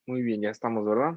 Muy bien, ya estamos, ¿verdad?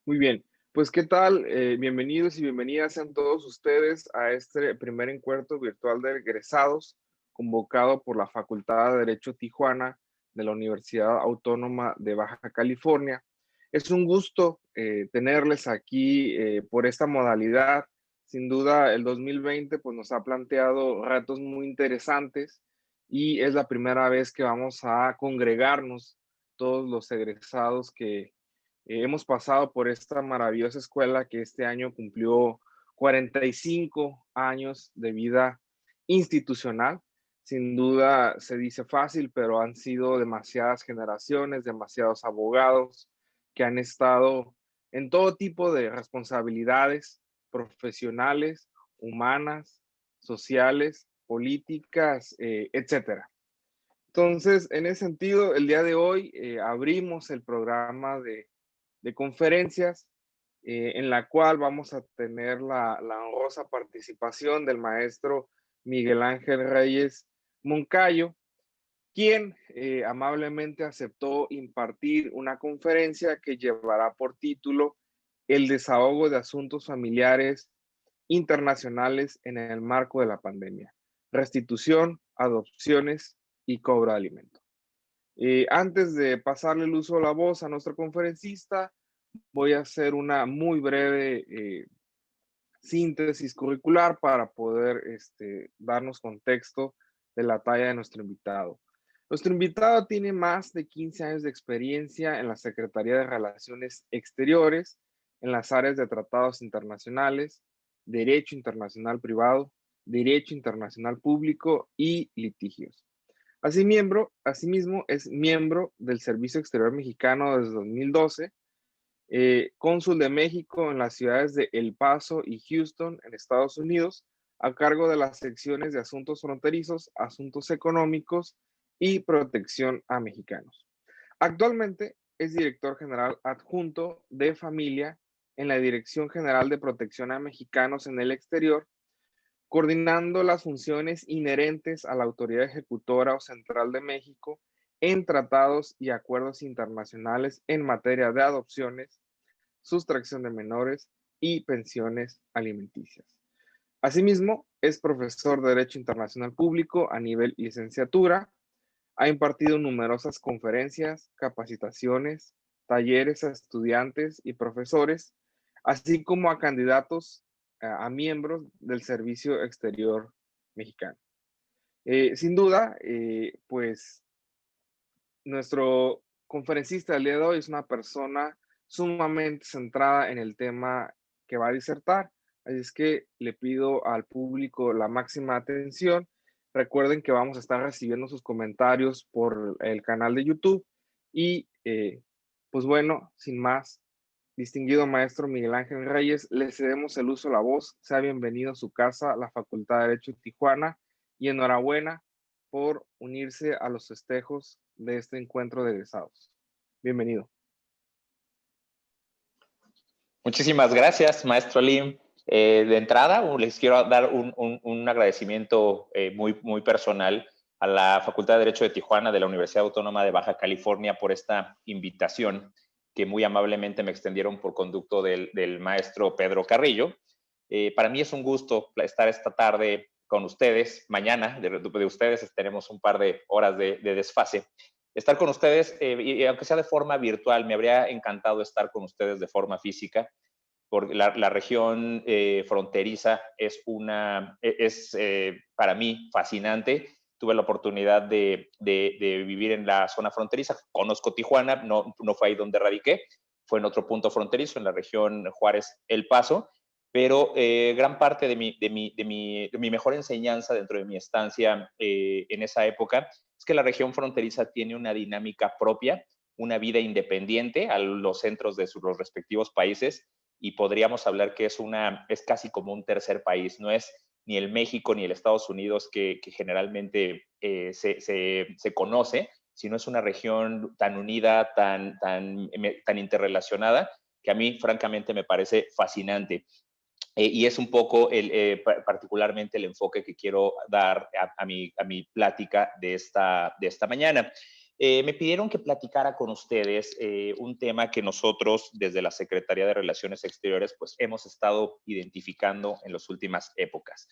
Muy bien. Pues, ¿qué tal? Bienvenidos y bienvenidas sean todos ustedes a este primer encuentro virtual de egresados, convocado por la Facultad de Derecho Tijuana de la Universidad Autónoma de Baja California. Es un gusto tenerles aquí por esta modalidad. Sin duda, el 2020 pues, nos ha planteado retos muy interesantes y es la primera vez que vamos a congregarnos todos los egresados que hemos pasado por esta maravillosa escuela que este año cumplió 45 años de vida institucional. Sin duda se dice fácil, pero han sido demasiadas generaciones, demasiados abogados que han estado en todo tipo de responsabilidades profesionales, humanas, sociales, políticas, etcétera. Entonces, en ese sentido, el día de hoy abrimos el programa de conferencias, en la cual vamos a tener la honrosa participación del maestro Miguel Ángel Reyes Moncayo, quien amablemente aceptó impartir una conferencia que llevará por título El desahogo de asuntos familiares internacionales en el marco de la pandemia, restitución, adopciones y cobro de alimentos. Antes de pasarle el uso de la voz a nuestro conferencista, voy a hacer una muy breve síntesis curricular para poder darnos contexto de la talla de nuestro invitado. Nuestro invitado tiene más de 15 años de experiencia en la Secretaría de Relaciones Exteriores, en las áreas de tratados internacionales, derecho internacional privado, derecho internacional público y litigios. Asimismo, es miembro del Servicio Exterior Mexicano desde 2012, cónsul de México en las ciudades de El Paso y Houston, en Estados Unidos, a cargo de las secciones de asuntos fronterizos, asuntos económicos y protección a mexicanos. Actualmente es director general adjunto de familia en la Dirección General de Protección a Mexicanos en el Exterior, coordinando las funciones inherentes a la autoridad ejecutora o central de México en tratados y acuerdos internacionales en materia de adopciones, sustracción de menores y pensiones alimenticias. Asimismo, es profesor de Derecho Internacional Público a nivel licenciatura, ha impartido numerosas conferencias, capacitaciones, talleres a estudiantes y profesores, así como a candidatos a miembros del Servicio Exterior Mexicano. Sin duda, pues nuestro conferencista del día de hoy es una persona sumamente centrada en el tema que va a disertar, así es que le pido al público la máxima atención. Recuerden que vamos a estar recibiendo sus comentarios por el canal de YouTube y pues bueno, sin más, distinguido maestro Miguel Ángel Reyes, le cedemos el uso de la voz. Sea bienvenido a su casa, la Facultad de Derecho de Tijuana, y enhorabuena por unirse a los festejos de este encuentro de egresados. Bienvenido. Muchísimas gracias, maestro Lim. De entrada, les quiero dar un agradecimiento muy personal a la Facultad de Derecho de Tijuana de la Universidad Autónoma de Baja California por esta invitación que muy amablemente me extendieron por conducto del maestro Pedro Carrillo. Para mí es un gusto estar esta tarde con ustedes. Mañana de ustedes tenemos un par de horas de desfase. Estar con ustedes, y aunque sea de forma virtual, me habría encantado estar con ustedes de forma física, porque la región fronteriza es para mí fascinante. Tuve la oportunidad de vivir en la zona fronteriza. Conozco Tijuana, no fue ahí donde radiqué, fue en otro punto fronterizo, en la región Juárez-El Paso, pero gran parte de mi mejor enseñanza dentro de mi estancia en esa época es que la región fronteriza tiene una dinámica propia, una vida independiente a los centros de los respectivos países, y podríamos hablar que es casi como un tercer país. No es ni el México ni el Estados Unidos que generalmente se conoce, sino es una región tan unida, tan interrelacionada, que a mí francamente me parece fascinante. y es un poco particularmente el enfoque que quiero dar a mi plática de esta mañana. Me pidieron que platicara con ustedes un tema que nosotros desde la Secretaría de Relaciones Exteriores pues hemos estado identificando en las últimas épocas.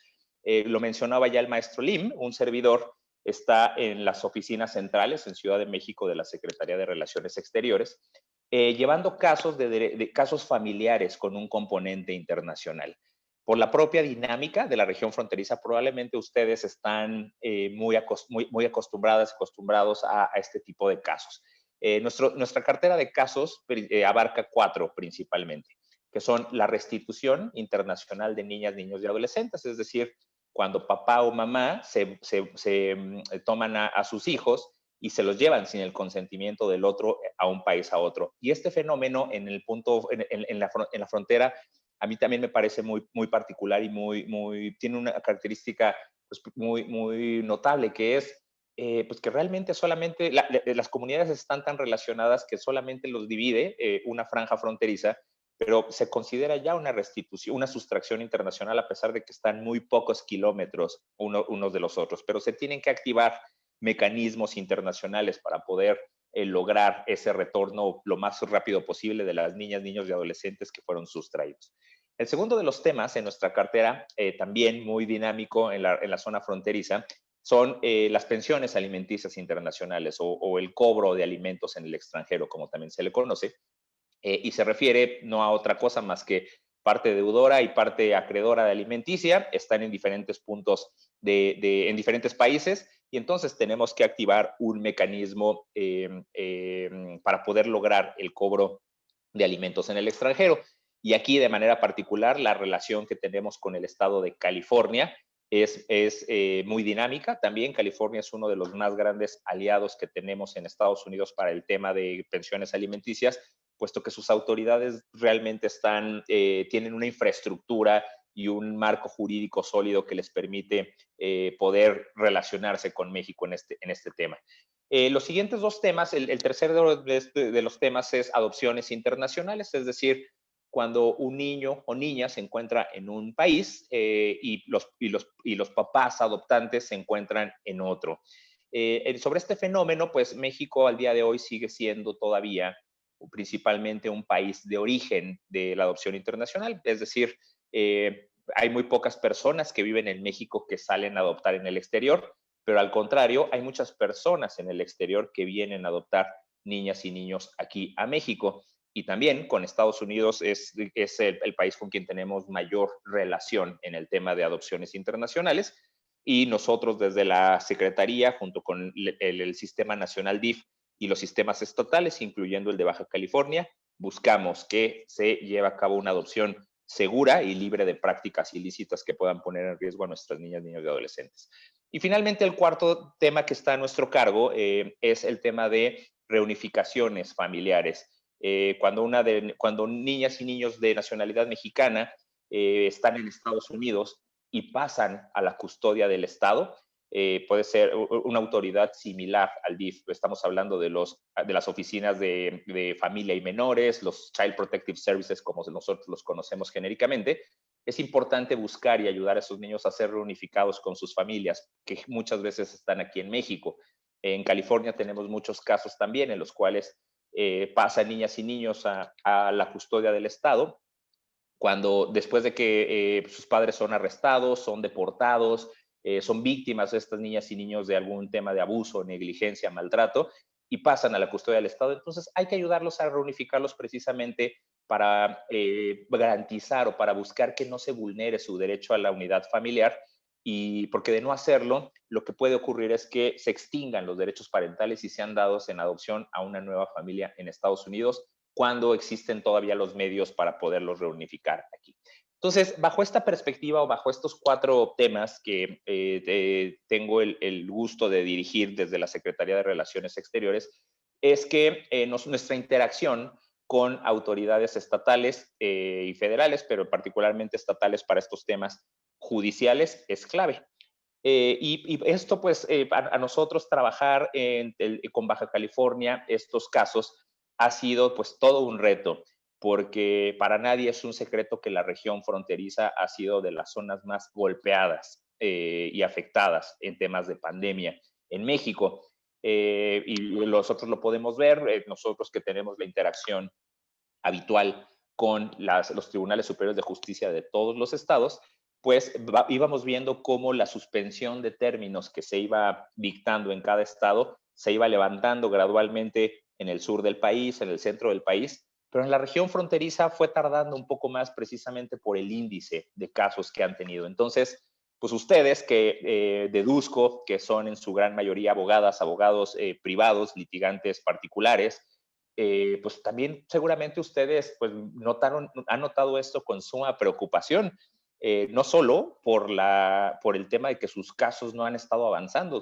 Lo mencionaba ya el maestro Lim, un servidor está en las oficinas centrales en Ciudad de México de la Secretaría de Relaciones Exteriores, llevando casos de casos familiares con un componente internacional. Por la propia dinámica de la región fronteriza, probablemente ustedes están muy acostumbradas, acostumbrados a este tipo de casos. Nuestra cartera de casos abarca 4 principalmente, que son la restitución internacional de niñas, niños y adolescentes, es decir, cuando papá o mamá toman a sus hijos y se los llevan sin el consentimiento del otro a un país a otro. Y este fenómeno en la frontera a mí también me parece muy particular y tiene una característica pues, muy notable, que es pues que realmente solamente las comunidades están tan relacionadas que solamente los divide una franja fronteriza, pero se considera ya una restitución, una sustracción internacional a pesar de que están muy pocos kilómetros unos de los otros, pero se tienen que activar mecanismos internacionales para poder lograr ese retorno lo más rápido posible de las niñas, niños y adolescentes que fueron sustraídos. El segundo de los temas en nuestra cartera, también muy dinámico en la zona fronteriza, son las pensiones alimenticias internacionales o el cobro de alimentos en el extranjero, como también se le conoce, y se refiere no a otra cosa más que parte deudora y parte acreedora de alimenticia, están en diferentes puntos en diferentes países, y entonces tenemos que activar un mecanismo para poder lograr el cobro de alimentos en el extranjero. Y aquí, de manera particular, la relación que tenemos con el estado de California es muy dinámica. También California es uno de los más grandes aliados que tenemos en Estados Unidos para el tema de pensiones alimenticias, puesto que sus autoridades realmente tienen una infraestructura y un marco jurídico sólido que les permite poder relacionarse con México en este tema. Los siguientes 2 temas, el tercero de los temas es adopciones internacionales, es decir, cuando un niño o niña se encuentra en un país y los papás adoptantes se encuentran en otro. Sobre este fenómeno, pues México al día de hoy sigue siendo todavía principalmente un país de origen de la adopción internacional, es decir, hay muy pocas personas que viven en México que salen a adoptar en el exterior, pero al contrario, hay muchas personas en el exterior que vienen a adoptar niñas y niños aquí a México. Y también con Estados Unidos es el país con quien tenemos mayor relación en el tema de adopciones internacionales. Y nosotros desde la Secretaría, junto con el Sistema Nacional DIF y los sistemas estatales, incluyendo el de Baja California, buscamos que se lleve a cabo una adopción segura y libre de prácticas ilícitas que puedan poner en riesgo a nuestras niñas, niños y adolescentes. Y finalmente, el cuarto tema que está a nuestro cargo es el tema de reunificaciones familiares. Cuando niñas y niños de nacionalidad mexicana están en Estados Unidos y pasan a la custodia del Estado, puede ser una autoridad similar al DIF. Estamos hablando de las oficinas de familia y menores, los Child Protective Services, como nosotros los conocemos genéricamente. Es importante buscar y ayudar a esos niños a ser reunificados con sus familias, que muchas veces están aquí en México. En California tenemos muchos casos también en los cuales pasan niñas y niños a la custodia del Estado, cuando después de que sus padres son arrestados, son deportados, son víctimas de estas niñas y niños de algún tema de abuso, negligencia, maltrato, y pasan a la custodia del Estado. Entonces hay que ayudarlos a reunificarlos precisamente para garantizar o para buscar que no se vulnere su derecho a la unidad familiar, y porque de no hacerlo, lo que puede ocurrir es que se extingan los derechos parentales y sean dados en adopción a una nueva familia en Estados Unidos, cuando existen todavía los medios para poderlos reunificar aquí. Entonces, bajo esta perspectiva o bajo estos 4 temas que tengo el gusto de dirigir desde la Secretaría de Relaciones Exteriores, es que nuestra interacción con autoridades estatales y federales, pero particularmente estatales para estos temas judiciales, es clave. Y esto, pues, a nosotros trabajar con Baja California estos casos ha sido, pues, todo un reto, porque para nadie es un secreto que la región fronteriza ha sido de las zonas más golpeadas y afectadas en temas de pandemia en México. Y nosotros lo podemos ver, nosotros que tenemos la interacción habitual con los tribunales superiores de justicia de todos los estados, pues íbamos viendo cómo la suspensión de términos que se iba dictando en cada estado se iba levantando gradualmente en el sur del país, en el centro del país, pero en la región fronteriza fue tardando un poco más precisamente por el índice de casos que han tenido. Entonces, pues ustedes que deduzco que son en su gran mayoría abogadas, abogados privados, litigantes particulares, pues también seguramente ustedes pues han notado esto con suma preocupación, no solo por el tema de que sus casos no han estado avanzando,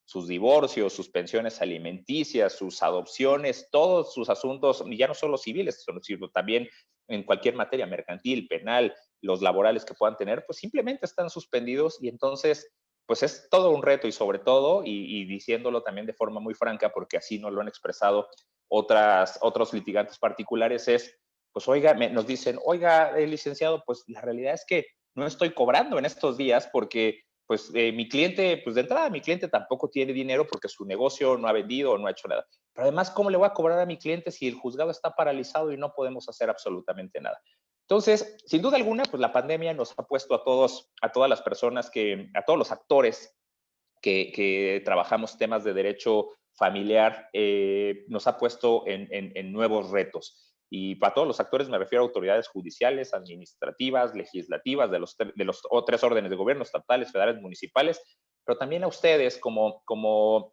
sus divorcios, sus pensiones alimenticias, sus adopciones, todos sus asuntos, ya no solo civiles, sino también en cualquier materia mercantil, penal, los laborales que puedan tener, pues simplemente están suspendidos y entonces pues es todo un reto y sobre todo, y diciéndolo también de forma muy franca, porque así nos lo han expresado otros litigantes particulares, es, pues oiga, nos dicen, oiga, licenciado, pues la realidad es que no estoy cobrando en estos días porque pues mi cliente, pues de entrada mi cliente tampoco tiene dinero porque su negocio no ha vendido o no ha hecho nada. Pero además, ¿cómo le voy a cobrar a mi cliente si el juzgado está paralizado y no podemos hacer absolutamente nada? Entonces, sin duda alguna, pues la pandemia nos ha puesto a todas las personas a todos los actores que trabajamos temas de derecho familiar, nos ha puesto en nuevos retos. Y para todos los actores me refiero a autoridades judiciales, administrativas, legislativas, de los tres órdenes de gobierno, estatales, federales, municipales, pero también a ustedes como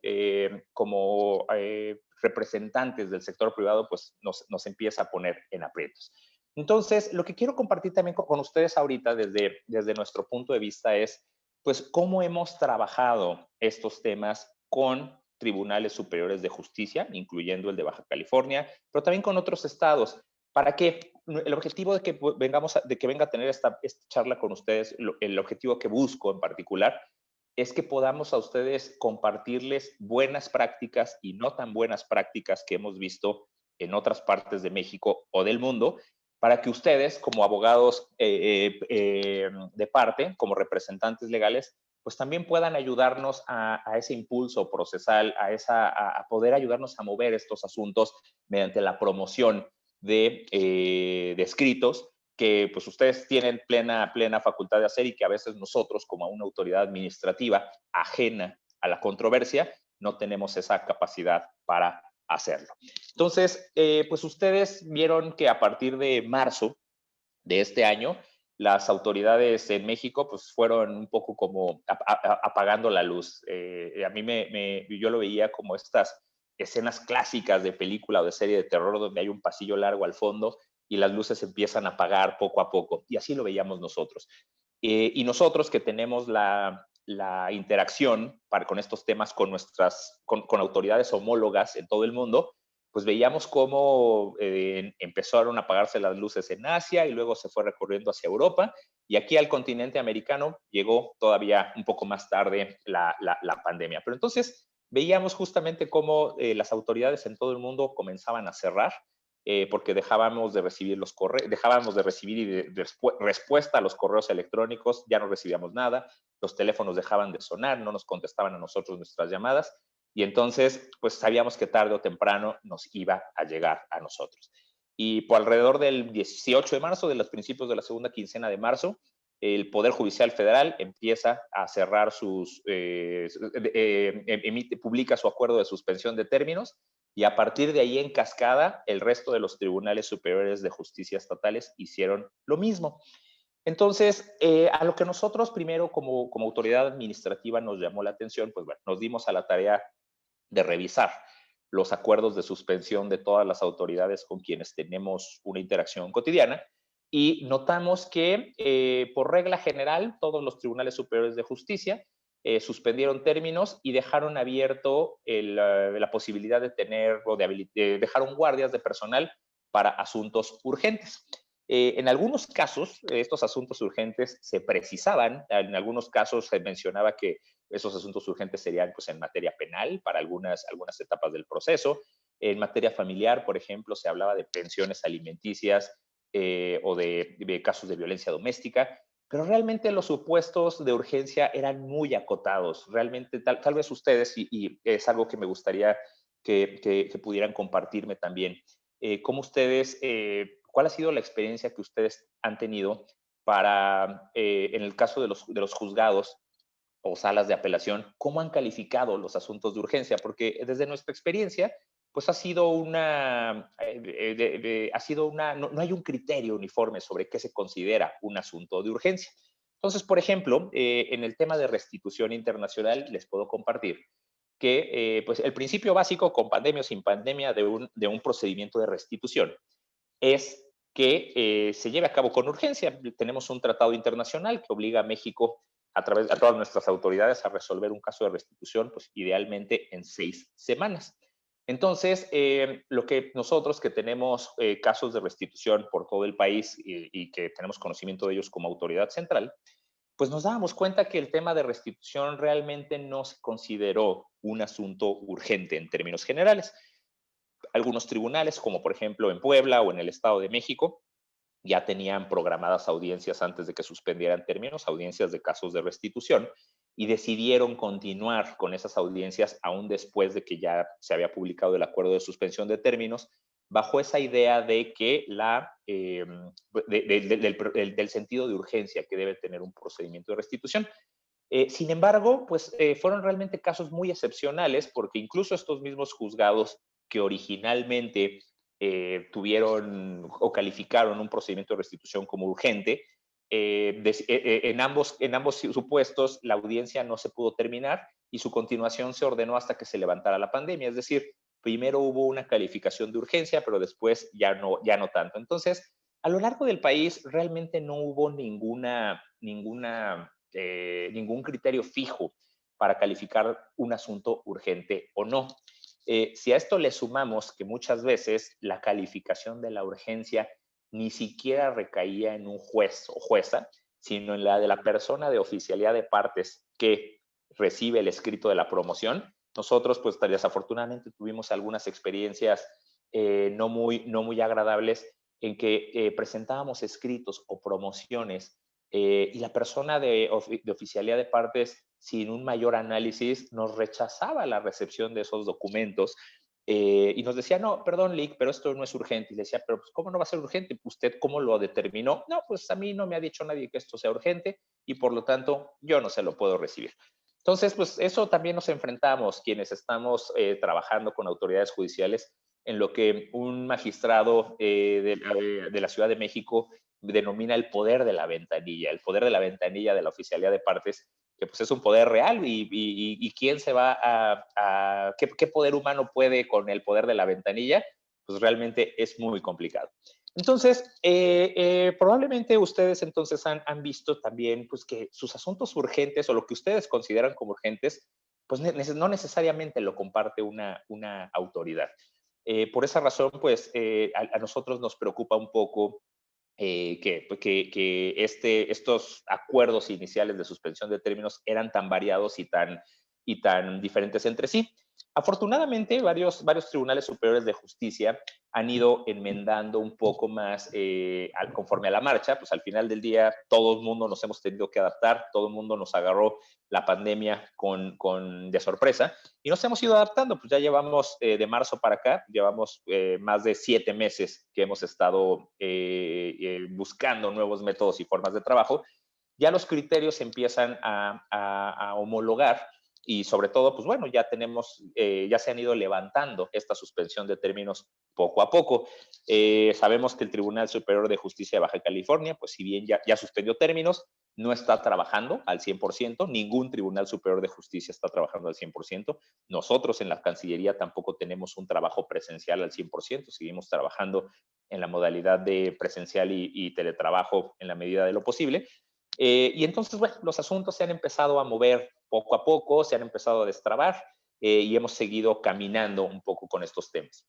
representantes del sector privado, pues nos empieza a poner en aprietos. Entonces, lo que quiero compartir también con ustedes ahorita desde nuestro punto de vista es, pues, cómo hemos trabajado estos temas con tribunales superiores de justicia, incluyendo el de Baja California, pero también con otros estados, para que el objetivo de que venga a tener esta charla con ustedes, el objetivo que busco en particular, es que podamos a ustedes compartirles buenas prácticas y no tan buenas prácticas que hemos visto en otras partes de México o del mundo, para que ustedes, como abogados de parte, como representantes legales, pues también puedan ayudarnos a ese impulso procesal, a poder ayudarnos a mover estos asuntos mediante la promoción de escritos que pues ustedes tienen plena facultad de hacer y que a veces nosotros, como una autoridad administrativa ajena a la controversia, no tenemos esa capacidad para hacerlo. Entonces, pues ustedes vieron que a partir de marzo de este año, las autoridades en México pues fueron un poco como apagando la luz. A mí yo lo veía como estas escenas clásicas de película o de serie de terror donde hay un pasillo largo al fondo y las luces empiezan a apagar poco a poco. Y así lo veíamos nosotros. Y nosotros que tenemos la interacción con estos temas con autoridades homólogas en todo el mundo, pues veíamos cómo empezaron a apagarse las luces en Asia y luego se fue recorriendo hacia Europa y aquí al continente americano llegó todavía un poco más tarde la pandemia. Pero entonces veíamos justamente cómo las autoridades en todo el mundo comenzaban a cerrar porque dejábamos de recibir los correos, dejábamos de recibir respuesta a los correos electrónicos, ya no recibíamos nada, los teléfonos dejaban de sonar, no nos contestaban a nosotros nuestras llamadas y entonces pues sabíamos que tarde o temprano nos iba a llegar a nosotros. Y por alrededor del 18 de marzo, de los principios de la segunda quincena de marzo, el Poder Judicial Federal empieza a cerrar publica su acuerdo de suspensión de términos y a partir de ahí en cascada el resto de los tribunales superiores de justicia estatales hicieron lo mismo. Entonces, a lo que nosotros primero como autoridad administrativa nos llamó la atención, pues bueno, nos dimos a la tarea de revisar los acuerdos de suspensión de todas las autoridades con quienes tenemos una interacción cotidiana y notamos que por regla general todos los tribunales superiores de justicia suspendieron términos y dejaron abierto la posibilidad de tener o dejaron guardias de personal para asuntos urgentes. En algunos casos, estos asuntos urgentes se precisaban, en algunos casos se mencionaba que esos asuntos urgentes serían pues, en materia penal para algunas etapas del proceso. En materia familiar, por ejemplo, se hablaba de pensiones alimenticias o de casos de violencia doméstica, pero realmente los supuestos de urgencia eran muy acotados. Realmente, tal vez ustedes, y es algo que me gustaría que pudieran compartirme también, cómo ustedes, cuál ha sido la experiencia que ustedes han tenido para, en el caso de los juzgados o salas de apelación, cómo han calificado los asuntos de urgencia, porque desde nuestra experiencia, pues ha sido no hay un criterio uniforme sobre qué se considera un asunto de urgencia. Entonces, por ejemplo, en el tema de restitución internacional, les puedo compartir que pues el principio básico, con pandemia o sin pandemia, de un procedimiento de restitución es que se lleve a cabo con urgencia. Tenemos un tratado internacional que obliga a México a través de todas nuestras autoridades a resolver un caso de restitución, pues idealmente en 6 semanas. Entonces, lo que nosotros que tenemos casos de restitución por todo el país y que tenemos conocimiento de ellos como autoridad central, pues nos dábamos cuenta que el tema de restitución realmente no se consideró un asunto urgente en términos generales. Algunos tribunales, como por ejemplo en Puebla o en el Estado de México, ya tenían programadas audiencias antes de que suspendieran términos, audiencias de casos de restitución, y decidieron continuar con esas audiencias aún después de que ya se había publicado el acuerdo de suspensión de términos, bajo esa idea de que del sentido de urgencia que debe tener un procedimiento de restitución. Sin embargo, pues fueron realmente casos muy excepcionales porque incluso estos mismos juzgados que originalmente tuvieron o calificaron un procedimiento de restitución como urgente, en ambos supuestos la audiencia no se pudo terminar y su continuación se ordenó hasta que se levantara la pandemia. Es decir, primero hubo una calificación de urgencia, pero después ya no tanto. Entonces, a lo largo del país realmente no hubo ningún criterio fijo para calificar un asunto urgente o no. Si a esto le sumamos que muchas veces la calificación de la urgencia ni siquiera recaía en un juez o jueza, sino en la de la persona de oficialía de partes que recibe el escrito de la promoción. Nosotros, pues desafortunadamente, tuvimos algunas experiencias no muy agradables en que presentábamos escritos o promociones y la persona de oficialía de partes, sin un mayor análisis, nos rechazaba la recepción de esos documentos y nos decía, no, perdón, Lick, pero esto no es urgente. Y le decía, pero pues, ¿cómo no va a ser urgente? ¿Usted cómo lo determinó? No, pues a mí no me ha dicho nadie que esto sea urgente y por lo tanto yo no se lo puedo recibir. Entonces, pues eso también nos enfrentamos quienes estamos trabajando con autoridades judiciales en lo que un magistrado de la Ciudad de México denomina el poder de la ventanilla, el poder de la ventanilla de la oficialía de partes, que pues es un poder real y quién se va ¿qué poder humano puede con el poder de la ventanilla? Pues realmente es muy complicado. Entonces, probablemente ustedes entonces han visto también pues que sus asuntos urgentes o lo que ustedes consideran como urgentes, pues no necesariamente lo comparte una autoridad. Por esa razón, pues a nosotros nos preocupa un poco estos acuerdos iniciales de suspensión de términos eran tan variados y tan diferentes entre sí. Afortunadamente, varios tribunales superiores de justicia han ido enmendando un poco más conforme a la marcha, pues al final del día todo el mundo nos hemos tenido que adaptar, todo el mundo nos agarró la pandemia de sorpresa y nos hemos ido adaptando, pues ya llevamos de marzo para acá, llevamos más de 7 meses que hemos estado buscando nuevos métodos y formas de trabajo, ya los criterios empiezan a homologar y sobre todo, pues bueno, ya se han ido levantando esta suspensión de términos poco a poco. Sabemos que el Tribunal Superior de Justicia de Baja California, pues si bien ya suspendió términos, no está trabajando al 100%, ningún Tribunal Superior de Justicia está trabajando al 100%. Nosotros en la Cancillería tampoco tenemos un trabajo presencial al 100%, seguimos trabajando en la modalidad de presencial y teletrabajo en la medida de lo posible. Y entonces, bueno, los asuntos se han empezado a mover poco a poco, se han empezado a destrabar y hemos seguido caminando un poco con estos temas.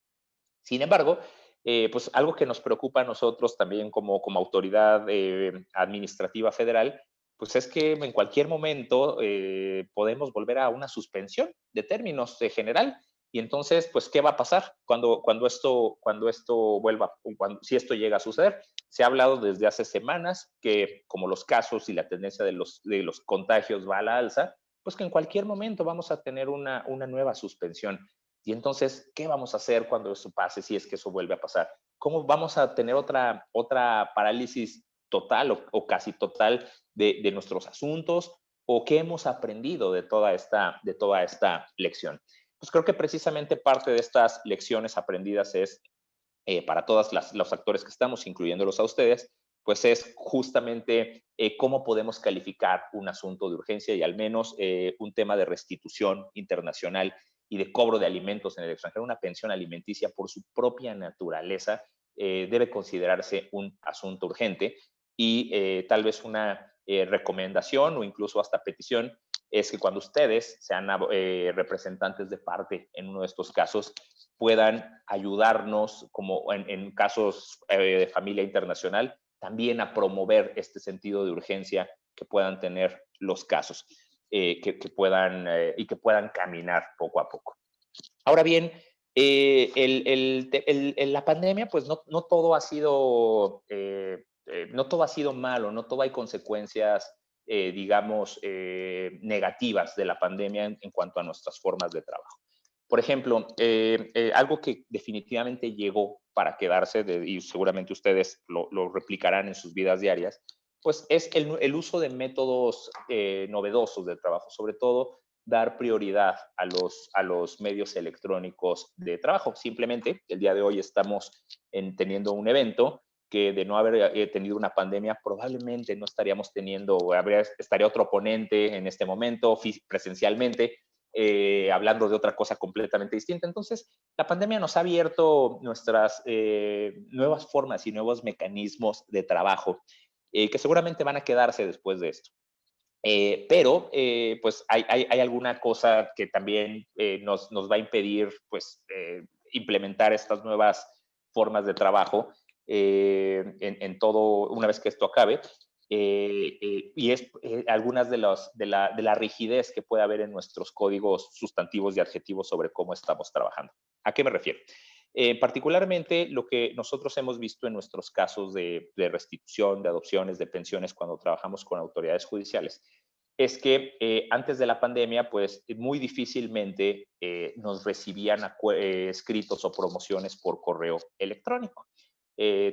Sin embargo, pues algo que nos preocupa a nosotros también como autoridad administrativa federal, pues es que en cualquier momento podemos volver a una suspensión de términos general. Y entonces, pues, ¿qué va a pasar cuando esto vuelva, si esto llega a suceder? Se ha hablado desde hace semanas que como los casos y la tendencia de los contagios va a la alza, pues que en cualquier momento vamos a tener una nueva suspensión. Y entonces, ¿qué vamos a hacer cuando eso pase, si es que eso vuelve a pasar? ¿Cómo vamos a tener otra parálisis total o casi total de nuestros asuntos? ¿O qué hemos aprendido de toda esta lección? Pues creo que precisamente parte de estas lecciones aprendidas es, para todos los actores que estamos, incluyéndolos a ustedes, pues es justamente cómo podemos calificar un asunto de urgencia y al menos un tema de restitución internacional y de cobro de alimentos en el extranjero, una pensión alimenticia por su propia naturaleza, debe considerarse un asunto urgente y tal vez una recomendación o incluso hasta petición es que cuando ustedes sean representantes de parte en uno de estos casos, puedan ayudarnos, como en casos de familia internacional, también a promover este sentido de urgencia que puedan tener los casos, que puedan caminar poco a poco. Ahora bien, la pandemia, pues no todo ha sido, no todo ha sido malo, no todo hay consecuencias, digamos, negativas de la pandemia en cuanto a nuestras formas de trabajo. Por ejemplo, algo que definitivamente llegó para quedarse, y seguramente ustedes lo replicarán en sus vidas diarias, pues es el uso de métodos novedosos de trabajo, sobre todo dar prioridad a los medios electrónicos de trabajo. Simplemente, el día de hoy estamos teniendo un evento que de no haber tenido una pandemia, probablemente no estaríamos teniendo, estaría otro ponente en este momento presencialmente, hablando de otra cosa completamente distinta. Entonces, la pandemia nos ha abierto nuestras nuevas formas y nuevos mecanismos de trabajo que seguramente van a quedarse después de esto. Pero, pues, hay alguna cosa que también nos va a impedir, pues, implementar estas nuevas formas de trabajo en todo, una vez que esto acabe. Y es algunas de la rigidez que puede haber en nuestros códigos sustantivos y adjetivos sobre cómo estamos trabajando. ¿A qué me refiero? Particularmente lo que nosotros hemos visto en nuestros casos de restitución, de adopciones, de pensiones, cuando trabajamos con autoridades judiciales, es que antes de la pandemia, pues muy difícilmente nos recibían escritos o promociones por correo electrónico.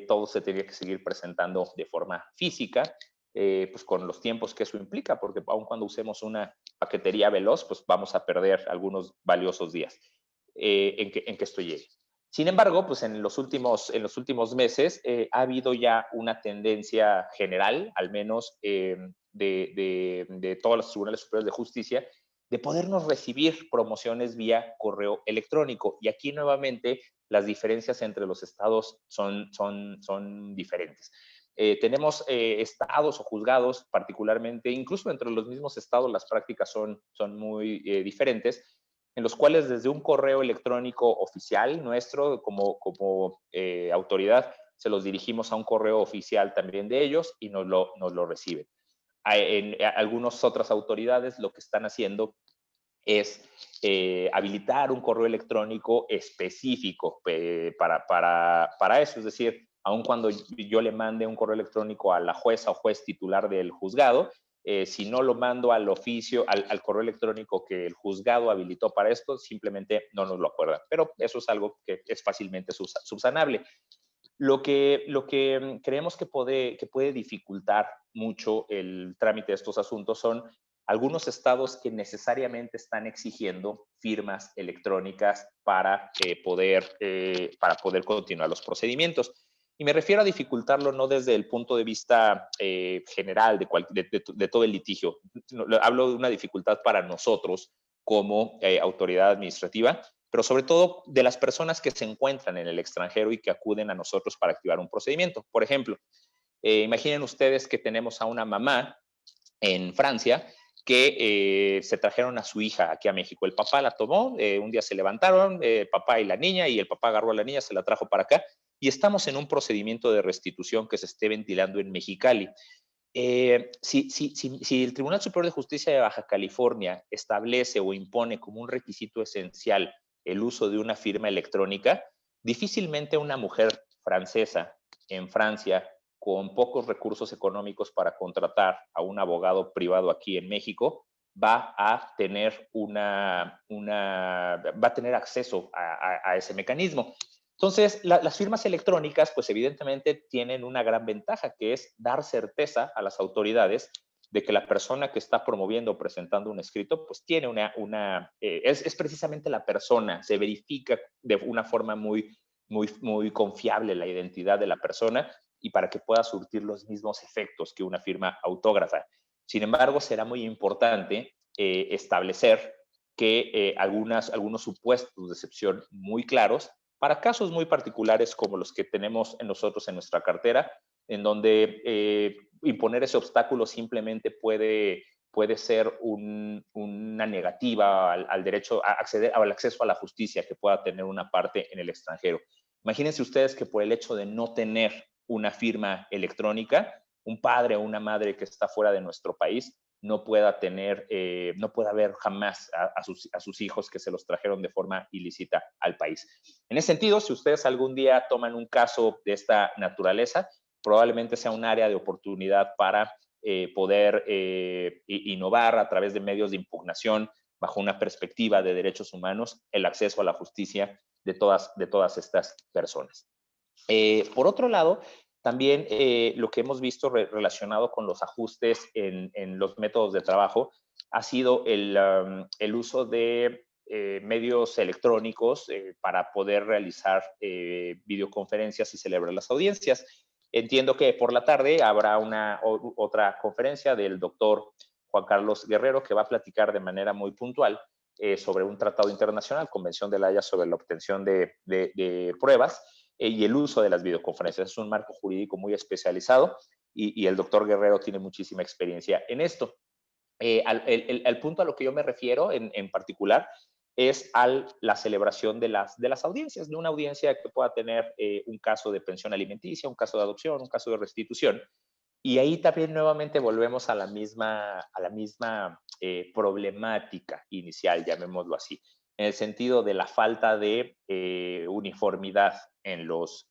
Todo se tenía que seguir presentando de forma física, pues con los tiempos que eso implica, porque aun cuando usemos una paquetería veloz, pues vamos a perder algunos valiosos días en que esto llegue. Sin embargo, pues en los últimos meses ha habido ya una tendencia general, al menos de todos los tribunales superiores de justicia, de podernos recibir promociones vía correo electrónico. Y aquí nuevamente las diferencias entre los estados son diferentes. Tenemos estados o juzgados, particularmente, incluso entre los mismos estados las prácticas son muy diferentes, en los cuales desde un correo electrónico oficial nuestro como autoridad se los dirigimos a un correo oficial también de ellos y nos lo reciben. En algunas otras autoridades lo que están haciendo es habilitar un correo electrónico específico para eso, es decir, aun cuando yo le mande un correo electrónico a la jueza o juez titular del juzgado, si no lo mando al oficio, al correo electrónico que el juzgado habilitó para esto, simplemente no nos lo acuerdan. Pero eso es algo que es fácilmente subsanable. Lo que creemos que puede dificultar mucho el trámite de estos asuntos son algunos estados que necesariamente están exigiendo firmas electrónicas para poder continuar los procedimientos. Y me refiero a dificultarlo no desde el punto de vista general de todo el litigio. Hablo de una dificultad para nosotros como autoridad administrativa, pero sobre todo de las personas que se encuentran en el extranjero y que acuden a nosotros para activar un procedimiento. Por ejemplo, imaginen ustedes que tenemos a una mamá en Francia que se trajeron a su hija aquí a México. El papá la tomó, un día se levantaron, el papá y la niña, y el papá agarró a la niña, se la trajo para acá, y estamos en un procedimiento de restitución que se esté ventilando en Mexicali. Si el Tribunal Superior de Justicia de Baja California establece o impone como un requisito esencial el uso de una firma electrónica, difícilmente una mujer francesa en Francia con pocos recursos económicos para contratar a un abogado privado aquí en México va a tener va a tener acceso a ese mecanismo. Entonces, las firmas electrónicas, pues evidentemente tienen una gran ventaja, que es dar certeza a las autoridades de que la persona que está promoviendo o presentando un escrito, pues tiene es precisamente la persona, se verifica de una forma muy confiable la identidad de la persona y para que pueda surtir los mismos efectos que una firma autógrafa. Sin embargo, será muy importante establecer que algunos supuestos de excepción muy claros para casos muy particulares como los que tenemos nosotros en nuestra cartera, en donde imponer ese obstáculo simplemente puede ser una negativa al derecho a acceder al acceso a la justicia que pueda tener una parte en el extranjero. Imagínense ustedes que por el hecho de no tener una firma electrónica, un padre o una madre que está fuera de nuestro país no pueda ver jamás a sus hijos que se los trajeron de forma ilícita al país. En ese sentido, si ustedes algún día toman un caso de esta naturaleza, probablemente sea un área de oportunidad para poder innovar a través de medios de impugnación bajo una perspectiva de derechos humanos, el acceso a la justicia de todas estas personas. Por otro lado, también lo que hemos visto relacionado con los ajustes en los métodos de trabajo ha sido el uso de medios electrónicos para poder realizar videoconferencias y celebrar las audiencias. Entiendo que por la tarde habrá otra conferencia del doctor Juan Carlos Guerrero que va a platicar de manera muy puntual sobre un tratado internacional, Convención de la Haya sobre la obtención de pruebas y el uso de las videoconferencias. Es un marco jurídico muy especializado y el doctor Guerrero tiene muchísima experiencia en esto. El punto a lo que yo me refiero en particular es a la celebración de las audiencias, de una audiencia que pueda tener un caso de pensión alimenticia, un caso de adopción, un caso de restitución. Y ahí también nuevamente volvemos a la misma problemática inicial, llamémoslo así, en el sentido de la falta de uniformidad en los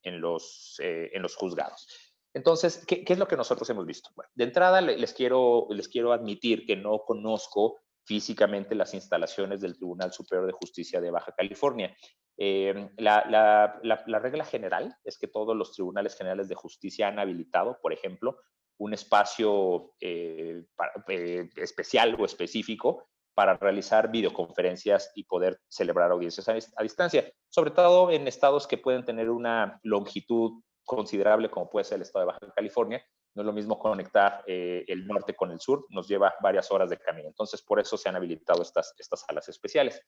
juzgados. Entonces, ¿qué es lo que nosotros hemos visto? Bueno, de entrada les quiero admitir que no conozco físicamente las instalaciones del Tribunal Superior de Justicia de Baja California. La regla general es que todos los tribunales generales de justicia han habilitado, por ejemplo, un espacio especial o específico para realizar videoconferencias y poder celebrar audiencias a distancia, sobre todo en estados que pueden tener una longitud considerable, como puede ser el estado de Baja California. No es lo mismo conectar el norte con el sur, nos lleva varias horas de camino. Entonces, por eso se han habilitado estas salas especiales.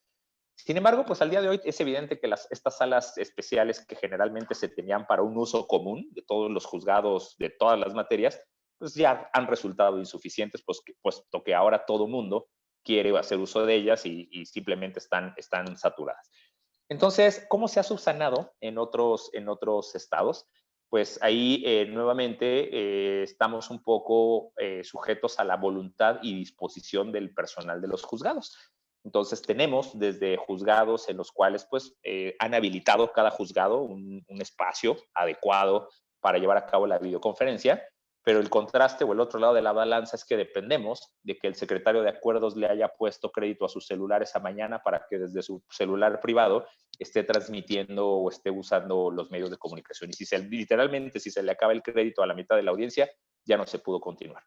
Sin embargo, pues al día de hoy es evidente que estas salas especiales que generalmente se tenían para un uso común de todos los juzgados de todas las materias, pues ya han resultado insuficientes, puesto que ahora todo mundo quiere hacer uso de ellas y simplemente están saturadas. Entonces, ¿cómo se ha subsanado en otros estados? Pues ahí nuevamente estamos un poco sujetos a la voluntad y disposición del personal de los juzgados. Entonces tenemos desde juzgados en los cuales pues han habilitado cada juzgado un espacio adecuado para llevar a cabo la videoconferencia, pero el contraste o el otro lado de la balanza es que dependemos de que el secretario de acuerdos le haya puesto crédito a sus celulares a mañana para que desde su celular privado esté transmitiendo o esté usando los medios de comunicación. Y literalmente, si se le acaba el crédito a la mitad de la audiencia, ya no se pudo continuar.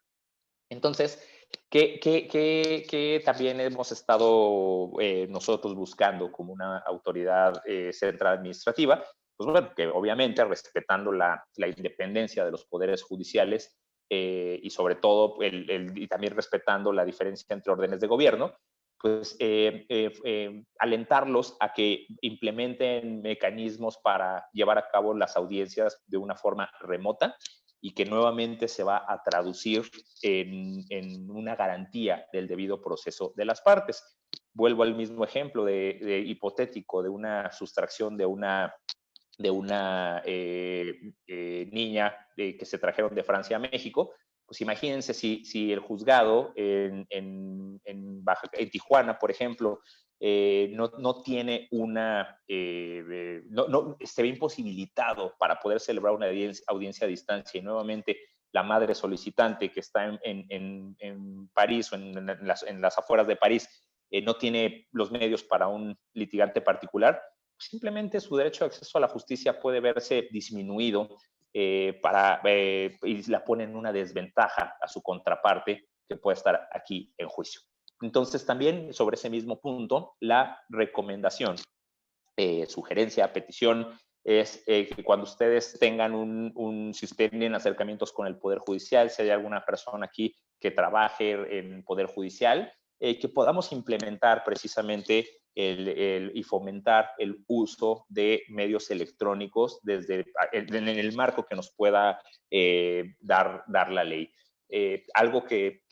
Entonces, ¿qué también hemos estado nosotros buscando como una autoridad central administrativa? Pues bueno, que obviamente respetando la independencia de los poderes judiciales y sobre todo y también respetando la diferencia entre órdenes de gobierno, pues alentarlos a que implementen mecanismos para llevar a cabo las audiencias de una forma remota y que nuevamente se va a traducir en una garantía del debido proceso de las partes. Vuelvo al mismo ejemplo de hipotético de una sustracción de una niña que se trajeron de Francia a México, Pues imagínense si el juzgado en Tijuana, por ejemplo, no tiene se ve imposibilitado para poder celebrar una audiencia a distancia, y nuevamente la madre solicitante que está en París o en las afueras de París no tiene los medios para un litigante particular, simplemente su derecho de acceso a la justicia puede verse disminuido y la pone en una desventaja a su contraparte que puede estar aquí en juicio. Entonces, también sobre ese mismo punto, la recomendación, sugerencia, petición, es que cuando ustedes tengan si ustedes tienen acercamientos con el Poder Judicial, si hay alguna persona aquí que trabaje en Poder Judicial, que podamos implementar precisamente y fomentar el uso de medios electrónicos en el marco que nos pueda dar la ley. Algo que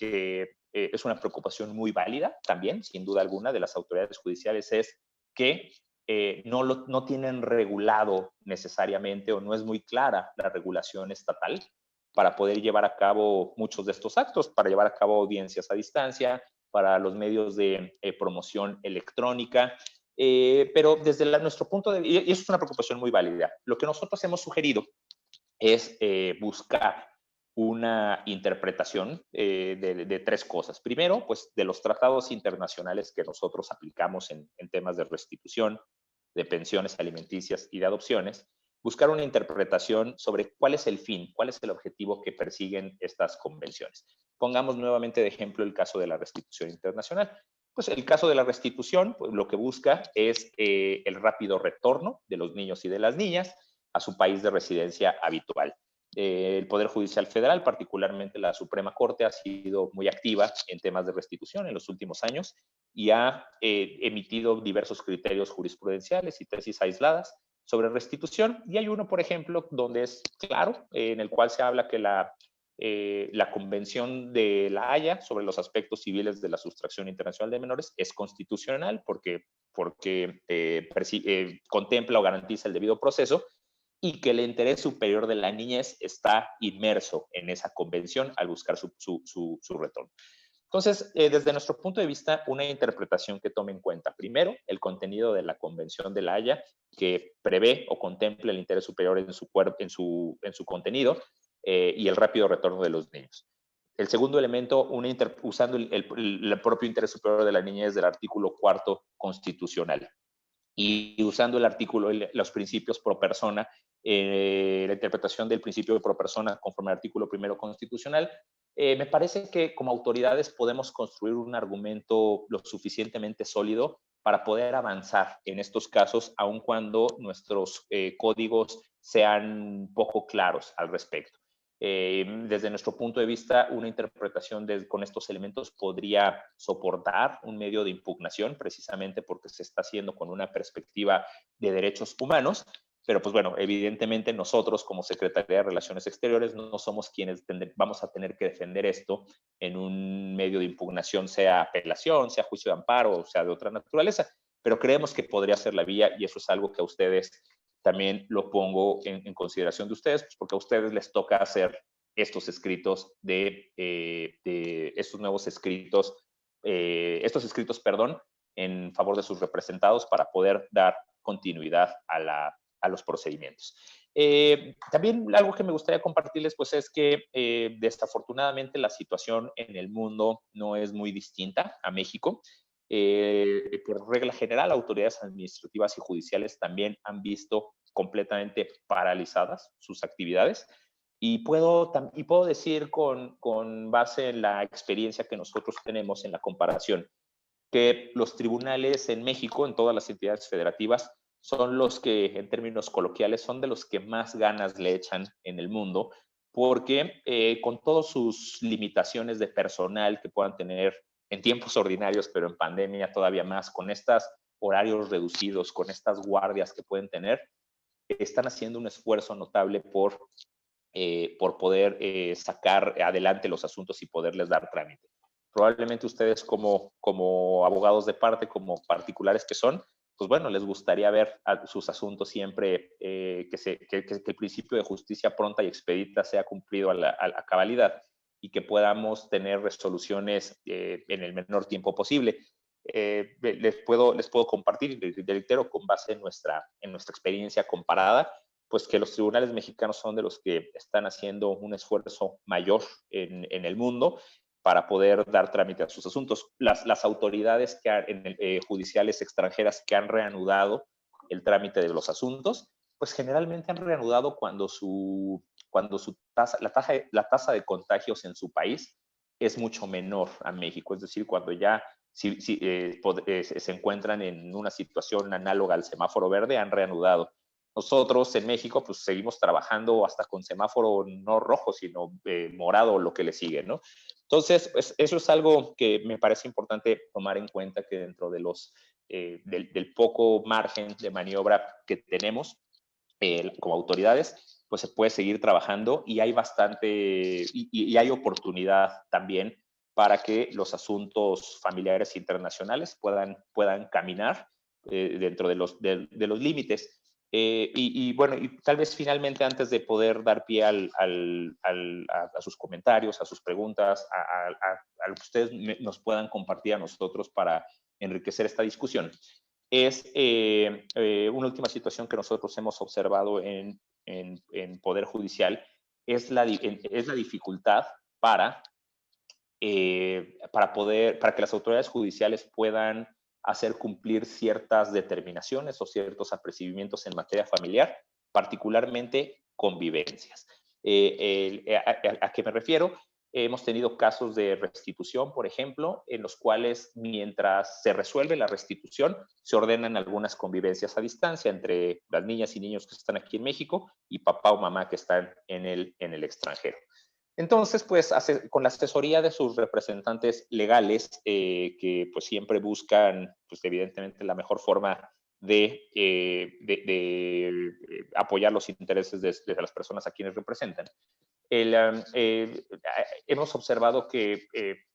es una preocupación muy válida también, sin duda alguna, de las autoridades judiciales es que no tienen regulado necesariamente, o no es muy clara la regulación estatal para poder llevar a cabo muchos de estos actos, para llevar a cabo audiencias a distancia, para los medios de promoción electrónica, pero desde nuestro punto de vista, y eso es una preocupación muy válida, lo que nosotros hemos sugerido es buscar una interpretación de tres cosas. Primero, pues de los tratados internacionales que nosotros aplicamos en temas de restitución, de pensiones alimenticias y de adopciones, buscar una interpretación sobre cuál es el fin, cuál es el objetivo que persiguen estas convenciones. Pongamos nuevamente de ejemplo el caso de la restitución internacional. Pues el caso de la restitución, pues lo que busca es el rápido retorno de los niños y de las niñas a su país de residencia habitual. El Poder Judicial Federal, particularmente la Suprema Corte, ha sido muy activa en temas de restitución en los últimos años y ha emitido diversos criterios jurisprudenciales y tesis aisladas sobre restitución. Y hay uno, por ejemplo, donde es claro, en el cual se habla que la Convención de La Haya sobre los aspectos civiles de la sustracción internacional de menores es constitucional porque contempla o garantiza el debido proceso, y que el interés superior de la niñez está inmerso en esa convención al buscar su retorno. Entonces, desde nuestro punto de vista, una interpretación que tome en cuenta, primero, el contenido de la Convención de La Haya, que prevé o contempla el interés superior en su contenido y el rápido retorno de los niños. El segundo elemento, usando el propio interés superior de la niñez del artículo 4 constitucional, y usando el artículo, los principios pro persona, la interpretación del principio de pro persona conforme al artículo primero constitucional, me parece que como autoridades podemos construir un argumento lo suficientemente sólido para poder avanzar en estos casos, aun cuando nuestros códigos sean poco claros al respecto. Desde nuestro punto de vista, una interpretación con estos elementos podría soportar un medio de impugnación, precisamente porque se está haciendo con una perspectiva de derechos humanos, pero pues bueno, evidentemente nosotros como Secretaría de Relaciones Exteriores no somos quienes vamos a tener que defender esto en un medio de impugnación, sea apelación, sea juicio de amparo o sea de otra naturaleza, pero creemos que podría ser la vía, y eso es algo que a ustedes también lo pongo en consideración de ustedes, pues porque a ustedes les toca hacer estos escritos estos nuevos escritos, en favor de sus representados para poder dar continuidad a los procedimientos. También algo que me gustaría compartirles pues es que desafortunadamente la situación en el mundo no es muy distinta a México. Por regla general, autoridades administrativas y judiciales también han visto completamente paralizadas sus actividades. Y puedo decir con base en la experiencia que nosotros tenemos en la comparación, que los tribunales en México, en todas las entidades federativas, son los que, en términos coloquiales, son de los que más ganas le echan en el mundo, porque con todas sus limitaciones de personal que puedan tener en tiempos ordinarios, pero en pandemia todavía más, con estos horarios reducidos, con estas guardias que pueden tener, están haciendo un esfuerzo notable por poder sacar adelante los asuntos y poderles dar trámite. Probablemente ustedes como abogados de parte, como particulares que son, pues bueno, les gustaría ver sus asuntos siempre que el principio de justicia pronta y expedita sea cumplido a cabalidad. y que podamos tener resoluciones en el menor tiempo posible. Les puedo compartir, reitero, con base en nuestra experiencia comparada, pues que los tribunales mexicanos son de los que están haciendo un esfuerzo mayor en el mundo para poder dar trámite a sus asuntos. Las autoridades judiciales extranjeras que han reanudado el trámite de los asuntos, pues generalmente han reanudado cuando la tasa de contagios en su país es mucho menor a México, es decir, cuando ya se encuentran en una situación análoga al semáforo verde, han reanudado. Nosotros en México pues seguimos trabajando hasta con semáforo no rojo, sino morado, lo que le sigue, ¿no? Entonces, pues, eso es algo que me parece importante tomar en cuenta, que dentro de del poco margen de maniobra que tenemos como autoridades, pues se puede seguir trabajando y hay y hay oportunidad también para que los asuntos familiares internacionales puedan caminar dentro de los límites. Bueno, y tal vez finalmente, antes de poder dar pie a sus comentarios, a sus preguntas, a lo que ustedes nos puedan compartir a nosotros para enriquecer esta discusión, es una última situación que nosotros hemos observado en Poder Judicial, es la dificultad para que las autoridades judiciales puedan hacer cumplir ciertas determinaciones o ciertos apercibimientos en materia familiar, particularmente convivencias. ¿A qué me refiero? Hemos tenido casos de restitución, por ejemplo, en los cuales mientras se resuelve la restitución, se ordenan algunas convivencias a distancia entre las niñas y niños que están aquí en México y papá o mamá que están en el extranjero. Entonces, pues, con la asesoría de sus representantes legales, que pues siempre buscan, pues evidentemente, la mejor forma de apoyar los intereses de las personas a quienes representan, hemos observado que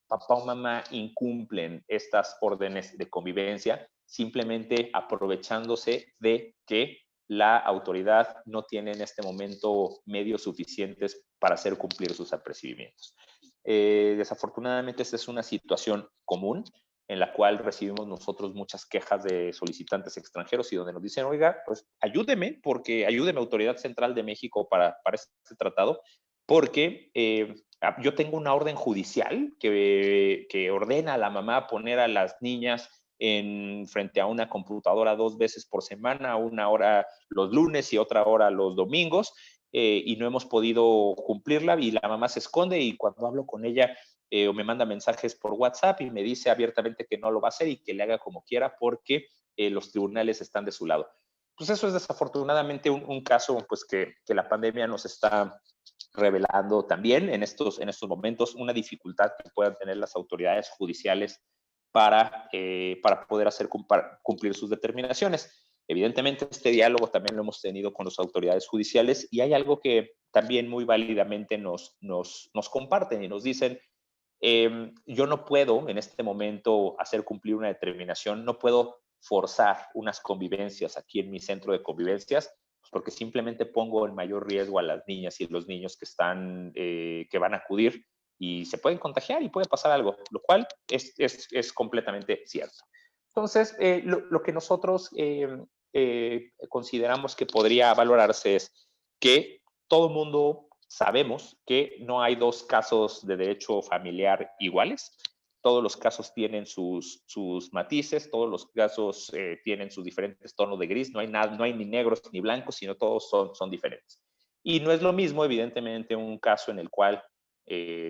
papá o mamá incumplen estas órdenes de convivencia simplemente aprovechándose de que la autoridad no tiene en este momento medios suficientes para hacer cumplir sus apercibimientos. Desafortunadamente, esta es una situación común en la cual recibimos nosotros muchas quejas de solicitantes extranjeros y donde nos dicen, oiga, pues ayúdeme, Autoridad Central de México para este tratado, porque yo tengo una orden judicial que ordena a la mamá poner a las niñas frente a una computadora 2 veces por semana, una hora los lunes y otra hora los domingos, y no hemos podido cumplirla y la mamá se esconde, y cuando hablo con ella o me manda mensajes por WhatsApp y me dice abiertamente que no lo va a hacer y que le haga como quiera porque los tribunales están de su lado. Pues eso es desafortunadamente un caso pues que la pandemia nos está revelando también en estos momentos, una dificultad que puedan tener las autoridades judiciales para poder hacer cumplir sus determinaciones. Evidentemente, este diálogo también lo hemos tenido con las autoridades judiciales y hay algo que también muy válidamente nos comparten y nos dicen, yo no puedo en este momento hacer cumplir una determinación, no puedo forzar unas convivencias aquí en mi centro de convivencias, pues porque simplemente pongo en mayor riesgo a las niñas y los niños que van a acudir y se pueden contagiar y puede pasar algo, lo cual es completamente cierto. Entonces, lo que nosotros consideramos que podría valorarse es que todo el mundo sabemos que no hay dos casos de derecho familiar iguales. Todos los casos tienen sus matices, todos los casos tienen sus diferentes tonos de gris, no hay ni negros ni blancos, sino todos son diferentes. Y no es lo mismo, evidentemente, un caso en el cual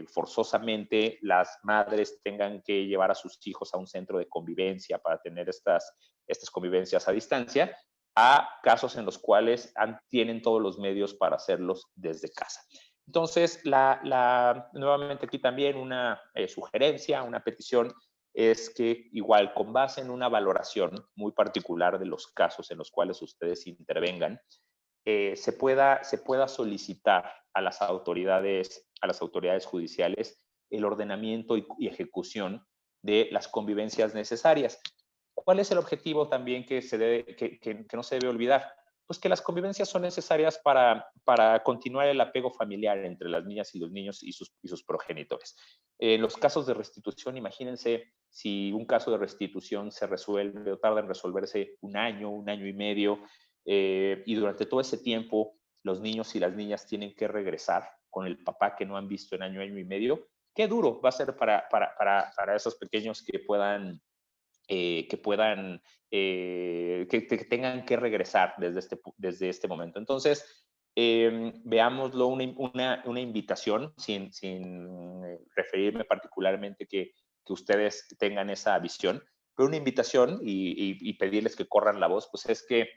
forzosamente las madres tengan que llevar a sus hijos a un centro de convivencia para tener estas convivencias a distancia, a casos en los cuales tienen todos los medios para hacerlos desde casa. Entonces, nuevamente aquí también una sugerencia, una petición, es que igual con base en una valoración muy particular de los casos en los cuales ustedes intervengan, se pueda solicitar a las autoridades judiciales el ordenamiento y ejecución de las convivencias necesarias. ¿Cuál es el objetivo también que no se debe olvidar? pues que las convivencias son necesarias para continuar el apego familiar entre las niñas y los niños y sus progenitores. En los casos de restitución, imagínense si un caso de restitución se resuelve o tarda en resolverse un año y medio, y durante todo ese tiempo los niños y las niñas tienen que regresar con el papá que no han visto en año y medio. Qué duro va a ser para esos pequeños que puedan, que tengan que regresar desde este momento. Entonces, veámoslo una invitación, sin referirme particularmente que ustedes tengan esa visión, pero una invitación y pedirles que corran la voz, pues es que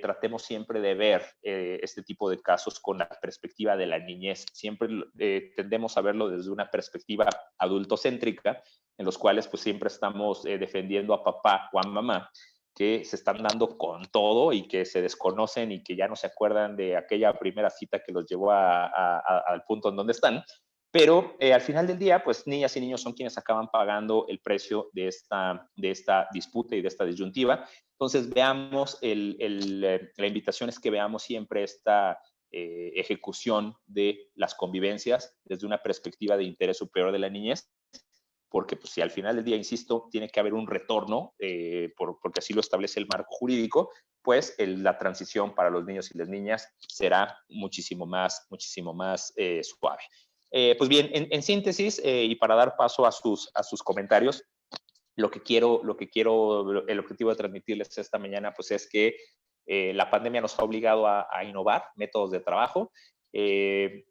tratemos siempre de ver este tipo de casos con la perspectiva de la niñez. Siempre tendemos a verlo desde una perspectiva adultocéntrica, en los cuales pues siempre estamos defendiendo a papá o a mamá que se están dando con todo y que se desconocen y que ya no se acuerdan de aquella primera cita que los llevó al punto en donde están. Pero al final del día, pues niñas y niños son quienes acaban pagando el precio de esta disputa y de esta disyuntiva. Entonces, veamos, la invitación es que veamos siempre esta ejecución de las convivencias desde una perspectiva de interés superior de la niñez, porque pues, si al final del día, insisto, tiene que haber un retorno, porque así lo establece el marco jurídico, pues la transición para los niños y las niñas será muchísimo más suave. Pues bien, en síntesis, y para dar paso a sus comentarios, el objetivo de transmitirles esta mañana, pues es que la pandemia nos ha obligado a innovar métodos de trabajo.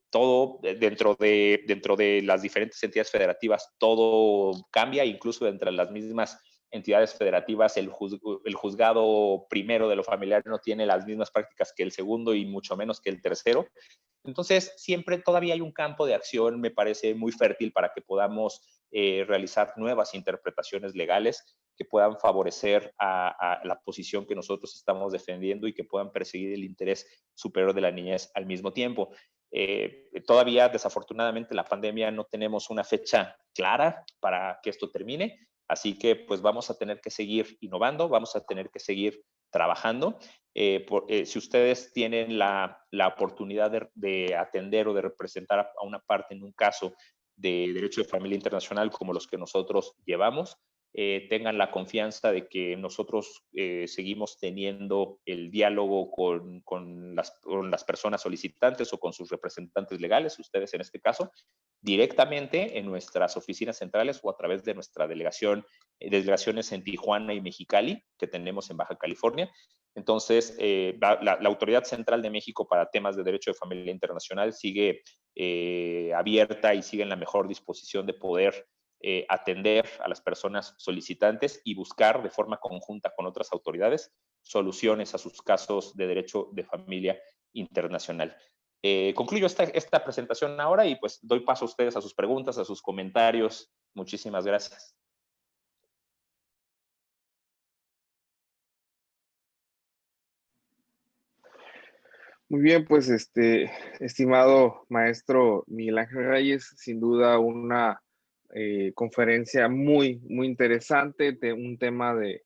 Todo dentro de las diferentes entidades federativas, todo cambia, incluso entre las mismas entidades federativas, el juzgado primero de lo familiar no tiene las mismas prácticas que el segundo y mucho menos que el tercero. Entonces, siempre todavía hay un campo de acción, me parece muy fértil para que podamos realizar nuevas interpretaciones legales que puedan favorecer a la posición que nosotros estamos defendiendo y que puedan perseguir el interés superior de la niñez al mismo tiempo. Todavía, desafortunadamente, la pandemia no tenemos una fecha clara para que esto termine, así que pues vamos a tener que seguir innovando, vamos a tener que seguir trabajando. Si ustedes tienen la oportunidad de atender o de representar a una parte en un caso de derecho de familia internacional como los que nosotros llevamos, tengan la confianza de que nosotros seguimos teniendo el diálogo con las personas solicitantes o con sus representantes legales, ustedes en este caso, directamente en nuestras oficinas centrales o a través de nuestra delegaciones en Tijuana y Mexicali que tenemos en Baja California. Entonces, la Autoridad Central de México para temas de derecho de familia internacional sigue abierta y sigue en la mejor disposición de poder atender a las personas solicitantes y buscar de forma conjunta con otras autoridades soluciones a sus casos de derecho de familia internacional. Concluyo esta presentación ahora y pues doy paso a ustedes a sus preguntas, a sus comentarios. Muchísimas gracias. Muy bien, pues estimado maestro Miguel Ángel Reyes, sin duda una conferencia muy, muy interesante, un tema de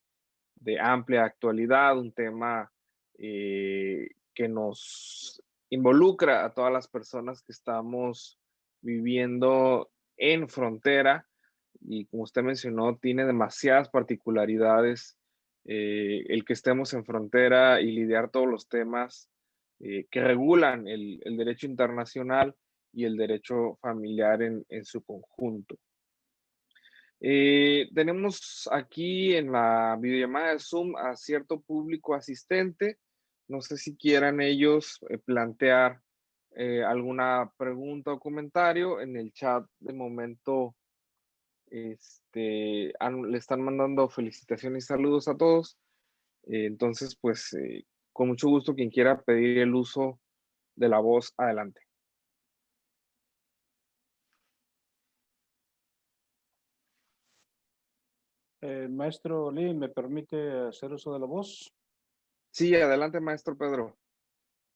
amplia actualidad, un tema que nos involucra a todas las personas que estamos viviendo en frontera y como usted mencionó, tiene demasiadas particularidades el que estemos en frontera y lidiar todos los temas que regulan el derecho internacional y el derecho familiar en su conjunto. Tenemos aquí en la videollamada de Zoom a cierto público asistente. No sé si quieran ellos plantear alguna pregunta o comentario. En el chat de momento le están mandando felicitaciones y saludos a todos. Entonces, pues, con mucho gusto, quien quiera pedir el uso de la voz, adelante. Maestro Lee, ¿me permite hacer uso de la voz? Sí, adelante, maestro Pedro.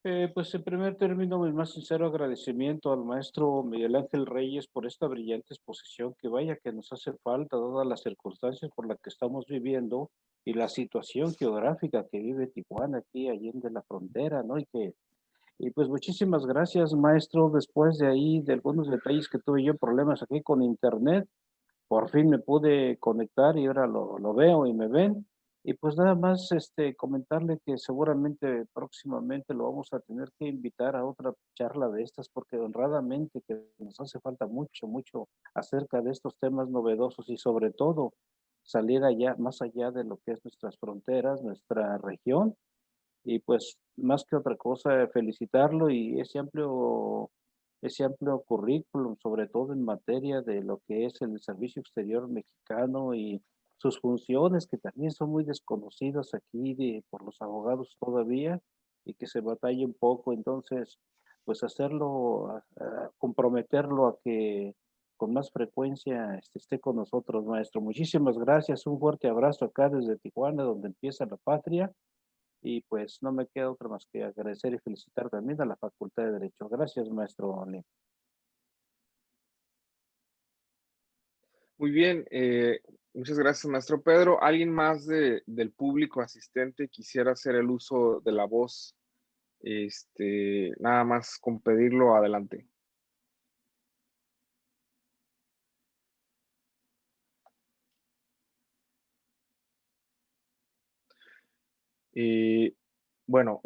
Pues en primer término, mi más sincero agradecimiento al maestro Miguel Ángel Reyes por esta brillante exposición que vaya que nos hace falta, dadas las circunstancias por las que estamos viviendo y la situación geográfica que vive Tijuana aquí, allende la frontera, ¿no? Y pues muchísimas gracias, maestro. Después de ahí, de algunos detalles que tuve yo, problemas aquí con internet, por fin me pude conectar y ahora lo veo y me ven. Y pues nada más comentarle que seguramente próximamente lo vamos a tener que invitar a otra charla de estas porque honradamente que nos hace falta mucho, mucho acerca de estos temas novedosos y sobre todo salir allá, más allá de lo que es nuestras fronteras, nuestra región. Y pues más que otra cosa, felicitarlo y ese amplio currículum, sobre todo en materia de lo que es el servicio exterior mexicano y sus funciones, que también son muy desconocidas aquí por los abogados todavía y que se batalla un poco. Entonces, pues hacerlo, comprometerlo a que con más frecuencia esté con nosotros, maestro. Muchísimas gracias, un fuerte abrazo acá desde Tijuana, donde empieza la patria. Y pues no me queda otra más que agradecer y felicitar también a la Facultad de Derecho. Gracias, maestro Lim. Muy bien, muchas gracias, maestro Pedro. ¿Alguien más del público asistente quisiera hacer el uso de la voz? Nada más con pedirlo, adelante. Bueno,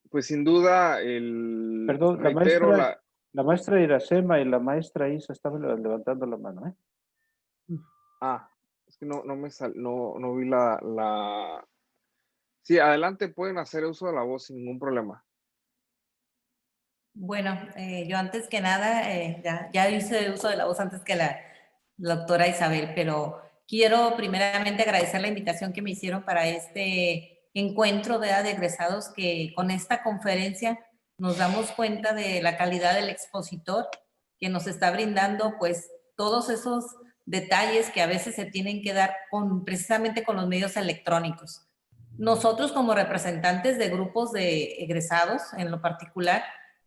pues sin duda, Perdón, reitero la maestra Iracema y la maestra Isa estaban levantando la mano, ¿eh? es que no vi Sí, adelante, pueden hacer uso de la voz sin ningún problema. Bueno, yo antes que nada, ya hice uso de la voz antes que la doctora Isabel, pero quiero primeramente agradecer la invitación que me hicieron para este encuentro de egresados, que con esta conferencia nos damos cuenta de la calidad del expositor que nos está brindando pues todos esos detalles que a veces se tienen que dar precisamente con los medios electrónicos. Nosotros como representantes de grupos de egresados en lo particular,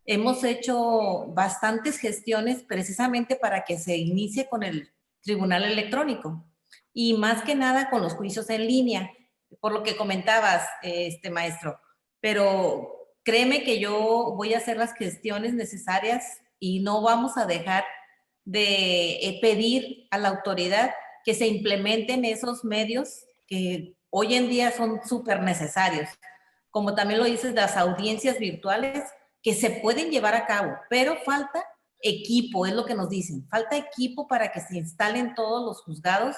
hemos hecho bastantes gestiones precisamente para que se inicie con el tribunal electrónico y más que nada con los juicios en línea, por lo que comentabas, maestro. Pero créeme que yo voy a hacer las gestiones necesarias y no vamos a dejar de pedir a la autoridad que se implementen esos medios que hoy en día son súper necesarios. Como también lo dices, las audiencias virtuales que se pueden llevar a cabo, pero falta equipo, es lo que nos dicen. Falta equipo para que se instalen todos los juzgados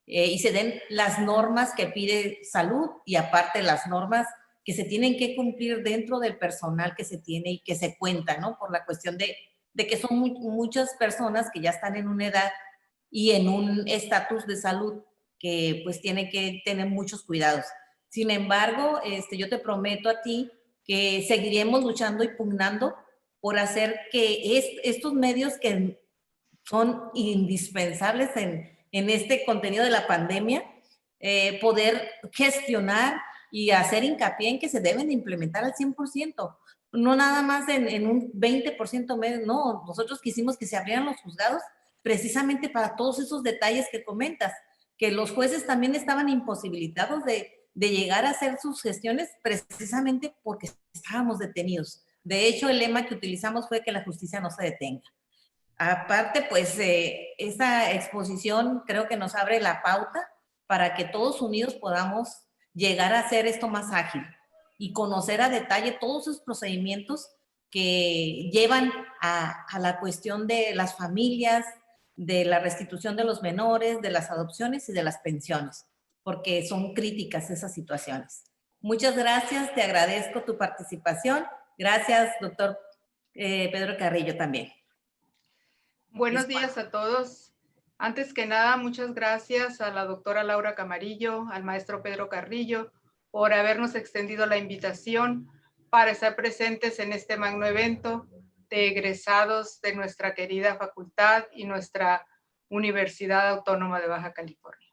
y se den las normas que pide salud y aparte las normas que se tienen que cumplir dentro del personal que se tiene y que se cuenta, ¿no? Por la cuestión de que son muchas personas que ya están en una edad y en un estatus de salud que pues tiene que tener muchos cuidados. Sin embargo, yo te prometo a ti que seguiremos luchando y pugnando por hacer que estos medios que son indispensables en este contenido de la pandemia, poder gestionar y hacer hincapié en que se deben de implementar al 100%, no nada más en un 20% medio, no, nosotros quisimos que se abrieran los juzgados precisamente para todos esos detalles que comentas, que los jueces también estaban imposibilitados de llegar a hacer sus gestiones precisamente porque estábamos detenidos. De hecho, el lema que utilizamos fue que la justicia no se detenga. Aparte, pues esta exposición creo que nos abre la pauta para que todos unidos podamos llegar a hacer esto más ágil y conocer a detalle todos esos procedimientos que llevan a la cuestión de las familias, de la restitución de los menores, de las adopciones y de las pensiones, porque son críticas esas situaciones. Muchas gracias, te agradezco tu participación. Gracias, doctor Pedro Carrillo, también. Buenos días a todos. Antes que nada, muchas gracias a la doctora Laura Camarillo, al maestro Pedro Carrillo, por habernos extendido la invitación para estar presentes en este magno evento de egresados de nuestra querida facultad y nuestra Universidad Autónoma de Baja California.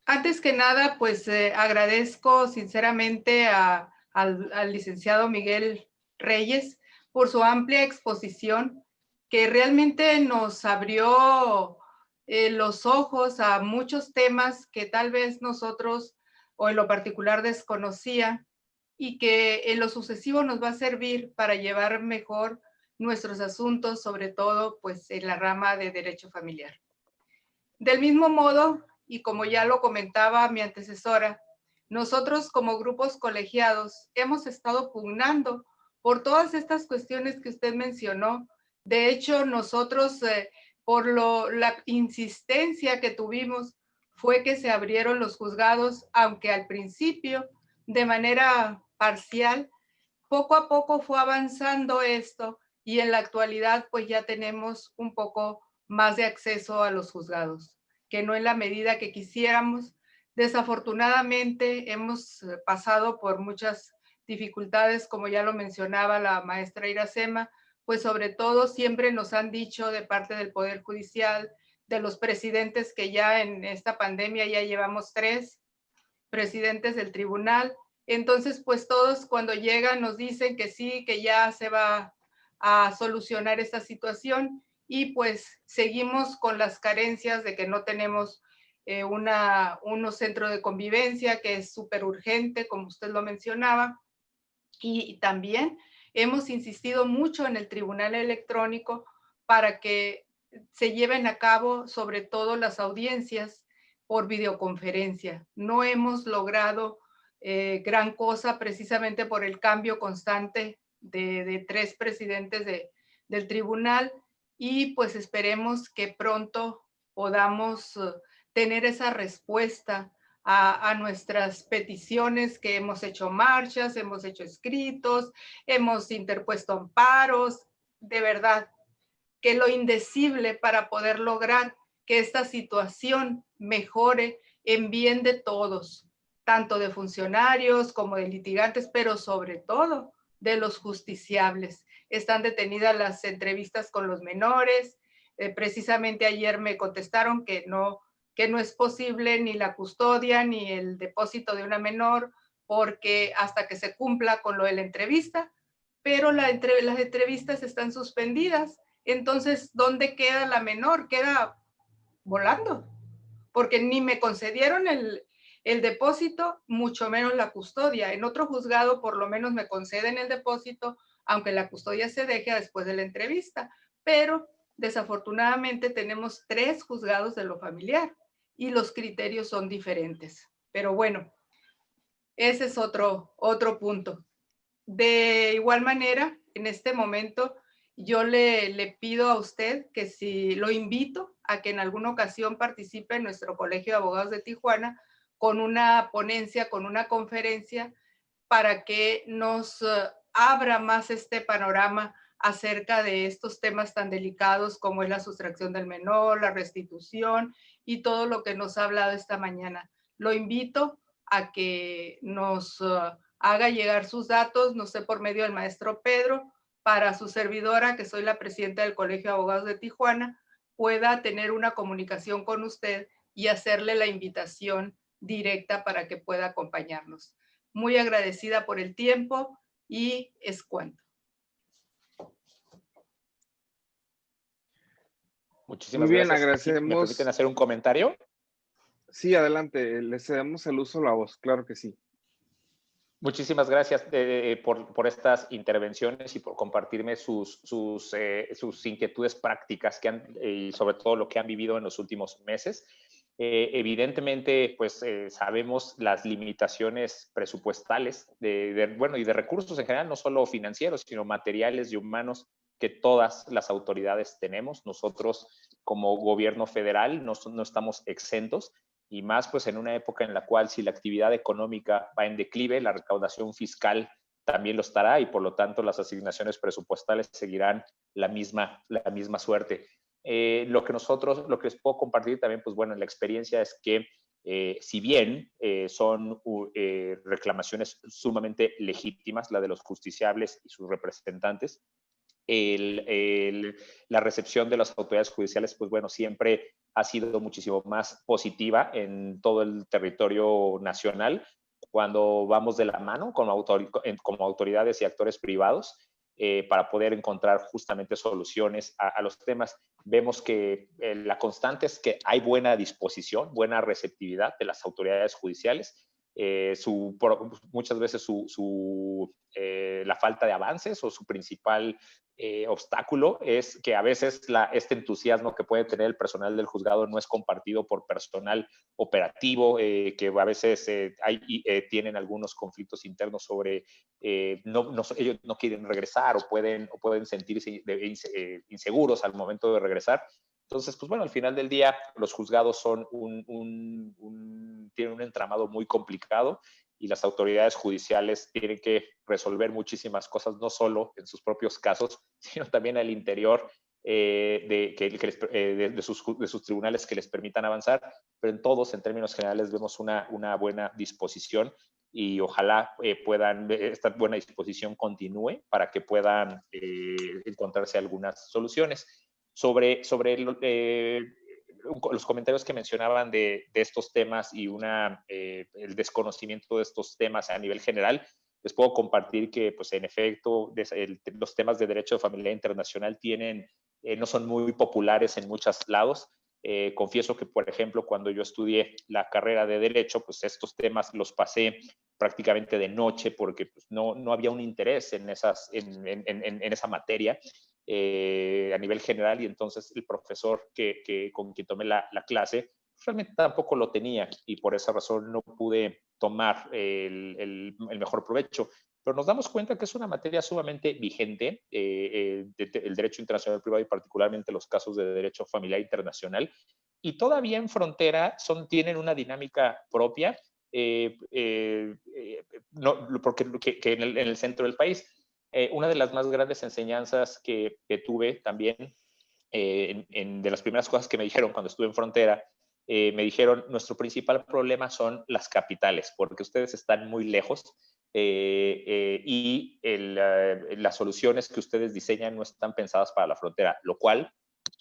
Antes que nada, pues agradezco sinceramente a al licenciado Miguel Reyes por su amplia exposición, que realmente nos abrió los ojos a muchos temas que tal vez nosotros o en lo particular desconocía, y que en lo sucesivo nos va a servir para llevar mejor nuestros asuntos, sobre todo pues en la rama de derecho familiar. Del mismo modo, y como ya lo comentaba mi antecesora, nosotros como grupos colegiados hemos estado pugnando por todas estas cuestiones que usted mencionó. De hecho, nosotros, por la insistencia que tuvimos, fue que se abrieron los juzgados, aunque al principio, de manera parcial, poco a poco fue avanzando esto y en la actualidad pues ya tenemos un poco más de acceso a los juzgados, que no en la medida que quisiéramos. Desafortunadamente hemos pasado por muchas dificultades, como ya lo mencionaba la maestra Iracema, pues sobre todo siempre nos han dicho de parte del Poder Judicial, de los presidentes que ya en esta pandemia ya llevamos 3 presidentes del tribunal. Entonces, pues todos cuando llegan nos dicen que sí, que ya se va a solucionar esta situación y pues seguimos con las carencias de que no tenemos unos centros de convivencia, que es súper urgente, como usted lo mencionaba. Y también hemos insistido mucho en el tribunal electrónico para que se lleven a cabo sobre todo las audiencias por videoconferencia. No hemos logrado gran cosa precisamente por el cambio constante de 3 presidentes del tribunal y pues esperemos que pronto podamos tener esa respuesta a nuestras peticiones, que hemos hecho marchas, hemos hecho escritos, hemos interpuesto amparos. De verdad, que lo indecible para poder lograr que esta situación mejore en bien de todos, tanto de funcionarios como de litigantes, pero sobre todo de los justiciables. Están detenidas las entrevistas con los menores. Precisamente ayer me contestaron que no es posible ni la custodia ni el depósito de una menor, porque hasta que se cumpla con lo de la entrevista, pero las entrevistas están suspendidas. Entonces, ¿dónde queda la menor? Queda volando, porque ni me concedieron el depósito, mucho menos la custodia. En otro juzgado por lo menos me conceden el depósito, aunque la custodia se deje después de la entrevista, pero desafortunadamente tenemos 3 juzgados de lo familiar y los criterios son diferentes. Pero bueno, ese es otro punto. De igual manera, en este momento, yo le pido a usted que si lo invito a que en alguna ocasión participe en nuestro Colegio de Abogados de Tijuana con una ponencia, con una conferencia, para que nos abra más este panorama acerca de estos temas tan delicados como es la sustracción del menor, la restitución y todo lo que nos ha hablado esta mañana. Lo invito a que nos haga llegar sus datos, no sé, por medio del maestro Pedro, para su servidora, que soy la presidenta del Colegio de Abogados de Tijuana, pueda tener una comunicación con usted y hacerle la invitación directa para que pueda acompañarnos. Muy agradecida por el tiempo y es cuanto. Muchísimas Muy bien, gracias. agradecemos. ¿Me permiten hacer un comentario? Sí, adelante, le cedemos el uso a la voz, claro que sí. Muchísimas gracias por estas intervenciones y por compartirme sus inquietudes prácticas y sobre todo lo que han vivido en los últimos meses. Evidentemente, pues sabemos las limitaciones presupuestales y de recursos en general, no solo financieros, sino materiales y humanos que todas las autoridades tenemos. Nosotros como gobierno federal no estamos exentos, y más pues en una época en la cual si la actividad económica va en declive, la recaudación fiscal también lo estará y por lo tanto las asignaciones presupuestales seguirán la misma suerte. Lo que les puedo compartir también, pues bueno, en la experiencia es que si bien son reclamaciones sumamente legítimas, la de los justiciables y sus representantes, la recepción de las autoridades judiciales, pues bueno, siempre ha sido muchísimo más positiva en todo el territorio nacional cuando vamos de la mano como autoridades y actores privados para poder encontrar justamente soluciones a los temas. Vemos que la constante es que hay buena disposición, buena receptividad de las autoridades judiciales. Muchas veces la falta de avances o su principal obstáculo es que a veces este entusiasmo que puede tener el personal del juzgado no es compartido por personal operativo, que a veces tienen algunos conflictos internos sobre ellos no quieren regresar o pueden sentirse inseguros al momento de regresar. Entonces, pues bueno, al final del día, los juzgados son tienen un entramado muy complicado y las autoridades judiciales tienen que resolver muchísimas cosas, no solo en sus propios casos, sino también al interior de sus tribunales que les permitan avanzar, pero en todos, en términos generales, vemos una buena disposición y ojalá esta buena disposición continúe para que puedan encontrarse algunas soluciones. Sobre los comentarios que mencionaban de estos temas y el desconocimiento de estos temas a nivel general, les puedo compartir que, pues, en efecto, los temas de derecho de familia internacional no son muy populares en muchos lados. Confieso que, por ejemplo, cuando yo estudié la carrera de Derecho, pues estos temas los pasé prácticamente de noche porque pues, no había un interés en esa materia a nivel general, y entonces el profesor con quien tomé la clase realmente tampoco lo tenía y por esa razón no pude tomar el mejor provecho. Pero nos damos cuenta que es una materia sumamente vigente, el derecho internacional privado y particularmente los casos de derecho familiar internacional, y todavía en frontera tienen una dinámica propia, porque en el centro del país. Una de las más grandes enseñanzas que tuve también, de las primeras cosas que me dijeron cuando estuve en frontera, me dijeron, nuestro principal problema son las capitales, porque ustedes están muy lejos y las soluciones que ustedes diseñan no están pensadas para la frontera, lo cual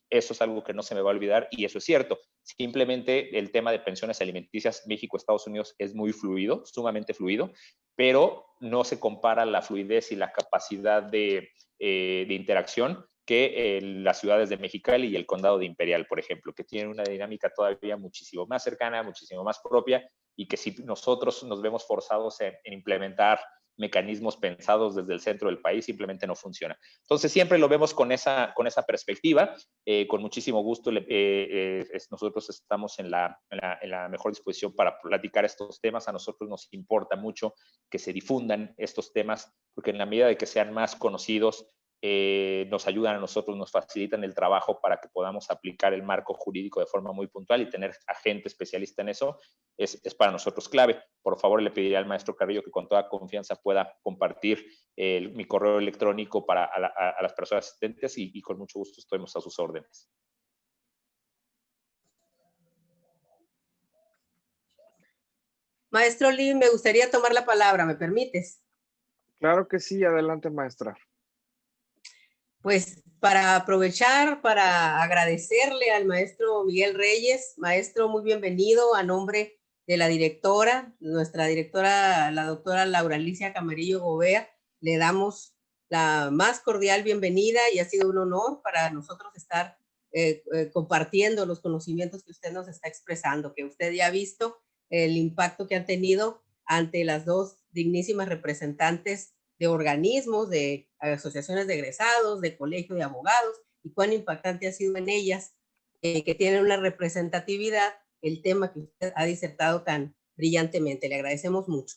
eso es algo que no se me va a olvidar y eso es cierto. Simplemente el tema de pensiones alimenticias México-Estados Unidos es muy fluido, sumamente fluido, pero no se compara la fluidez y la capacidad de interacción que las ciudades de Mexicali y el condado de Imperial, por ejemplo, que tienen una dinámica todavía muchísimo más cercana, muchísimo más propia, y que si nosotros nos vemos forzados en implementar mecanismos pensados desde el centro del país, simplemente no funciona. Entonces, siempre lo vemos con esa perspectiva. Con muchísimo gusto, nosotros estamos en la mejor disposición para platicar estos temas. A nosotros nos importa mucho que se difundan estos temas, porque en la medida de que sean más conocidos, nos ayudan a nosotros, nos facilitan el trabajo para que podamos aplicar el marco jurídico de forma muy puntual y tener a gente especialista en eso es para nosotros clave. Por favor, le pediría al maestro Carrillo que con toda confianza pueda compartir mi correo electrónico a las personas asistentes y con mucho gusto estamos a sus órdenes. Maestro Lee, me gustaría tomar la palabra, ¿me permites? Claro que sí, adelante, maestra. Pues para aprovechar, para agradecerle al maestro Miguel Reyes. Maestro, muy bienvenido a nombre de la directora, nuestra directora, la doctora Laura Alicia Camarillo Gobea. Le damos la más cordial bienvenida y ha sido un honor para nosotros estar compartiendo los conocimientos que usted nos está expresando, que usted ya ha visto el impacto que han tenido ante las dos dignísimas representantes de organismos, de asociaciones de egresados, de colegio de abogados, y cuán impactante ha sido en ellas, que tienen una representatividad, el tema que usted ha disertado tan brillantemente. Le agradecemos mucho.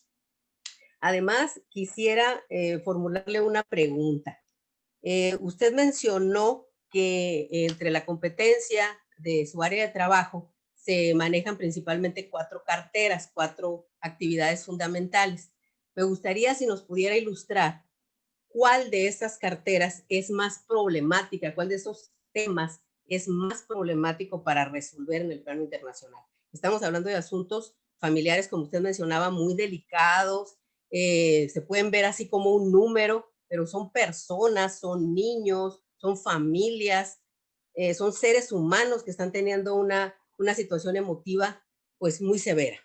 Además, quisiera formularle una pregunta. Usted mencionó que entre la competencia de su área de trabajo se manejan principalmente 4 carteras, 4 actividades fundamentales. Me gustaría si nos pudiera ilustrar cuál de esas carteras es más problemática, cuál de esos temas es más problemático para resolver en el plano internacional. Estamos hablando de asuntos familiares, como usted mencionaba, muy delicados, se pueden ver así como un número, pero son personas, son niños, son familias, son seres humanos que están teniendo una situación emotiva pues muy severa.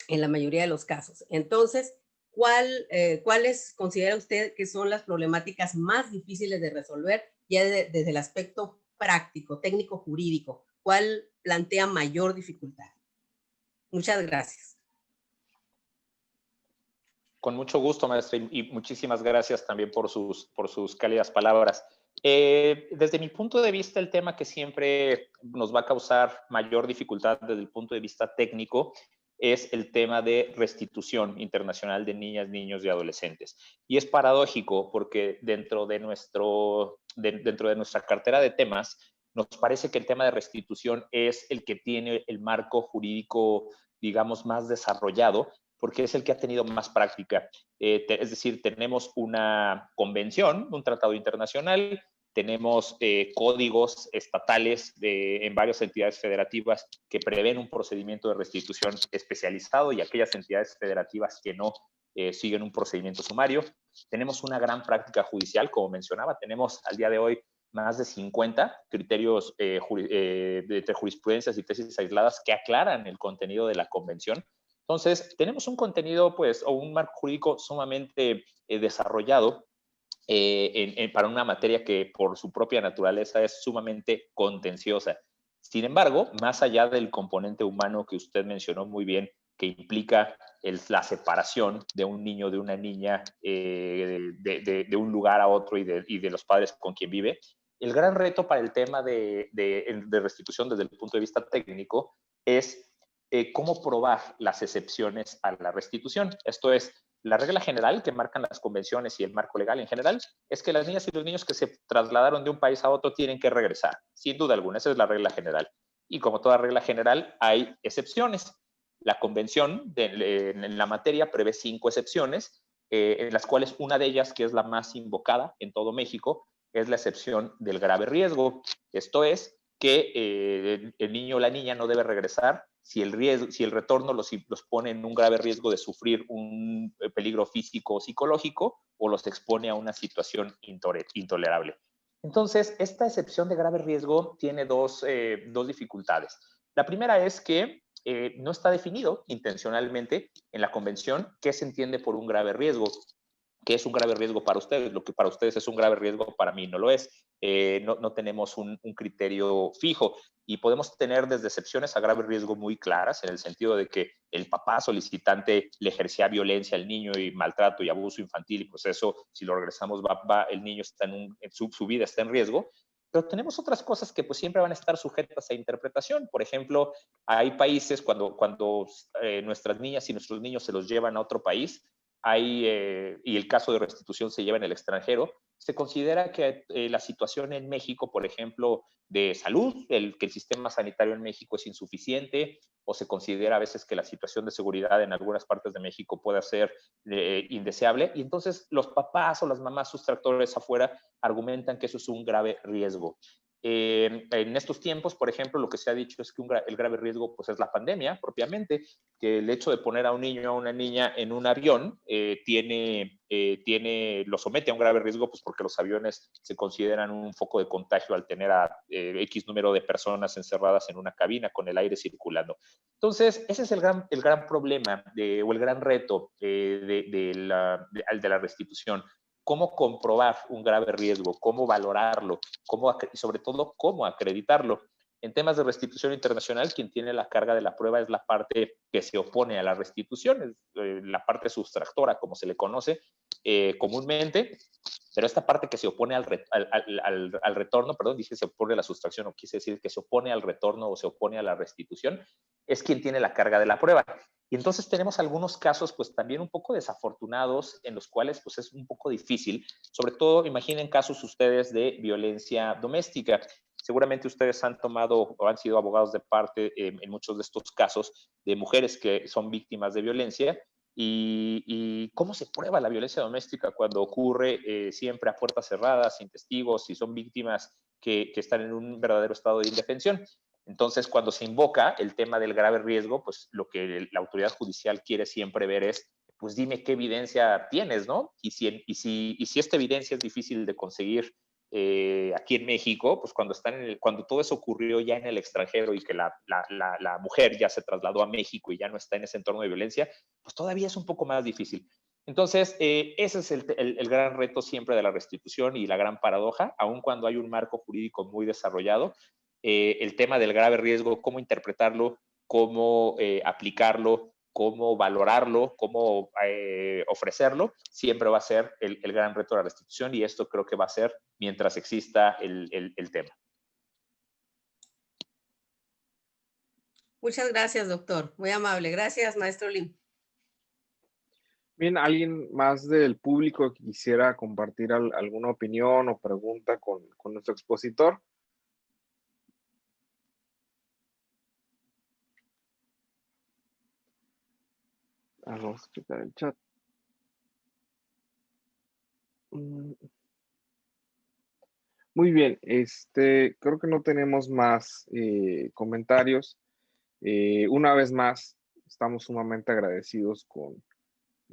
en la mayoría de los casos. Entonces, ¿cuáles considera usted que son las problemáticas más difíciles de resolver ya desde el aspecto práctico, técnico, jurídico? ¿Cuál plantea mayor dificultad? Muchas gracias. Con mucho gusto, maestra, y muchísimas gracias también por sus cálidas palabras. Desde mi punto de vista, el tema que siempre nos va a causar mayor dificultad desde el punto de vista técnico es el tema de restitución internacional de niñas, niños y adolescentes. Y es paradójico porque dentro de nuestra cartera de temas, nos parece que el tema de restitución es el que tiene el marco jurídico, digamos, más desarrollado, porque es el que ha tenido más práctica. Es decir, tenemos una convención, un tratado internacional, tenemos códigos estatales en varias entidades federativas que prevén un procedimiento de restitución especializado y aquellas entidades federativas que no siguen un procedimiento sumario. Tenemos una gran práctica judicial, como mencionaba, tenemos al día de hoy más de 50 criterios de jurisprudencias y tesis aisladas que aclaran el contenido de la convención. Entonces, tenemos un contenido, pues, o un marco jurídico sumamente desarrollado para una materia que por su propia naturaleza es sumamente contenciosa. Sin embargo, más allá del componente humano que usted mencionó muy bien, que implica la separación de un niño, de una niña, de un lugar a otro y de los padres con quien vive, el gran reto para el tema de restitución desde el punto de vista técnico es cómo probar las excepciones a la restitución. Esto es, la regla general que marcan las convenciones y el marco legal en general es que las niñas y los niños que se trasladaron de un país a otro tienen que regresar, sin duda alguna, esa es la regla general. Y como toda regla general, hay excepciones. La convención en la materia prevé 5 excepciones, en las cuales una de ellas, que es la más invocada en todo México, es la excepción del grave riesgo. Esto es que el niño o la niña no debe regresar si el retorno los pone en un grave riesgo de sufrir un peligro físico o psicológico o los expone a una situación intolerable. Entonces, esta excepción de grave riesgo tiene dos dificultades. La primera es que no está definido intencionalmente en la convención qué se entiende por un grave riesgo. ¿Qué es un grave riesgo para ustedes? Lo que para ustedes es un grave riesgo, para mí no lo es. No tenemos un criterio fijo y podemos tener desde excepciones a grave riesgo muy claras, en el sentido de que el papá solicitante le ejercía violencia al niño y maltrato y abuso infantil, y pues eso, si lo regresamos, el niño está su vida está en riesgo. Pero tenemos otras cosas que pues siempre van a estar sujetas a interpretación. Por ejemplo, hay países cuando nuestras niñas y nuestros niños se los llevan a otro país, y el caso de restitución se lleva en el extranjero, se considera que la situación en México, por ejemplo, de salud, que el sistema sanitario en México es insuficiente, o se considera a veces que la situación de seguridad en algunas partes de México puede ser indeseable, y entonces los papás o las mamás sustractores afuera argumentan que eso es un grave riesgo. En estos tiempos, por ejemplo, lo que se ha dicho es que el grave riesgo pues, es la pandemia propiamente, que el hecho de poner a un niño o a una niña en un avión lo somete a un grave riesgo, pues porque los aviones se consideran un foco de contagio al tener a X número de personas encerradas en una cabina con el aire circulando. Entonces, ese es el gran problema o el gran reto de la restitución. Cómo comprobar un grave riesgo, cómo valorarlo, y sobre todo cómo acreditarlo. En temas de restitución internacional, quien tiene la carga de la prueba es la parte que se opone a la restitución, la parte sustractora, como se le conoce comúnmente, pero esta parte que se opone al retorno, perdón, dije se opone a la sustracción, o quise decir que se opone al retorno o se opone a la restitución, es quien tiene la carga de la prueba. Y entonces tenemos algunos casos, pues también un poco desafortunados, en los cuales pues es un poco difícil. Sobre todo, imaginen casos ustedes de violencia doméstica. Seguramente ustedes han tomado o han sido abogados de parte en muchos de estos casos de mujeres que son víctimas de violencia. ¿Y cómo se prueba la violencia doméstica cuando ocurre siempre a puertas cerradas, sin testigos, y son víctimas que están en un verdadero estado de indefensión? Entonces, cuando se invoca el tema del grave riesgo, pues lo que la autoridad judicial quiere siempre ver es, pues dime qué evidencia tienes, ¿no? Y si esta evidencia es difícil de conseguir aquí en México, pues cuando todo eso ocurrió ya en el extranjero y que la mujer ya se trasladó a México y ya no está en ese entorno de violencia, pues todavía es un poco más difícil. Entonces, ese es el gran reto siempre de la restitución y la gran paradoja, aun cuando hay un marco jurídico muy desarrollado, el tema del grave riesgo, cómo interpretarlo, cómo aplicarlo, cómo valorarlo, cómo ofrecerlo, siempre va a ser el gran reto de la restitución, y esto creo que va a ser mientras exista el tema. Muchas gracias, doctor. Muy amable. Gracias, maestro Lim. Bien, ¿alguien más del público que quisiera compartir alguna opinión o pregunta con nuestro expositor? Vamos a checar el chat. Muy bien, creo que no tenemos más comentarios. Una vez más, estamos sumamente agradecidos con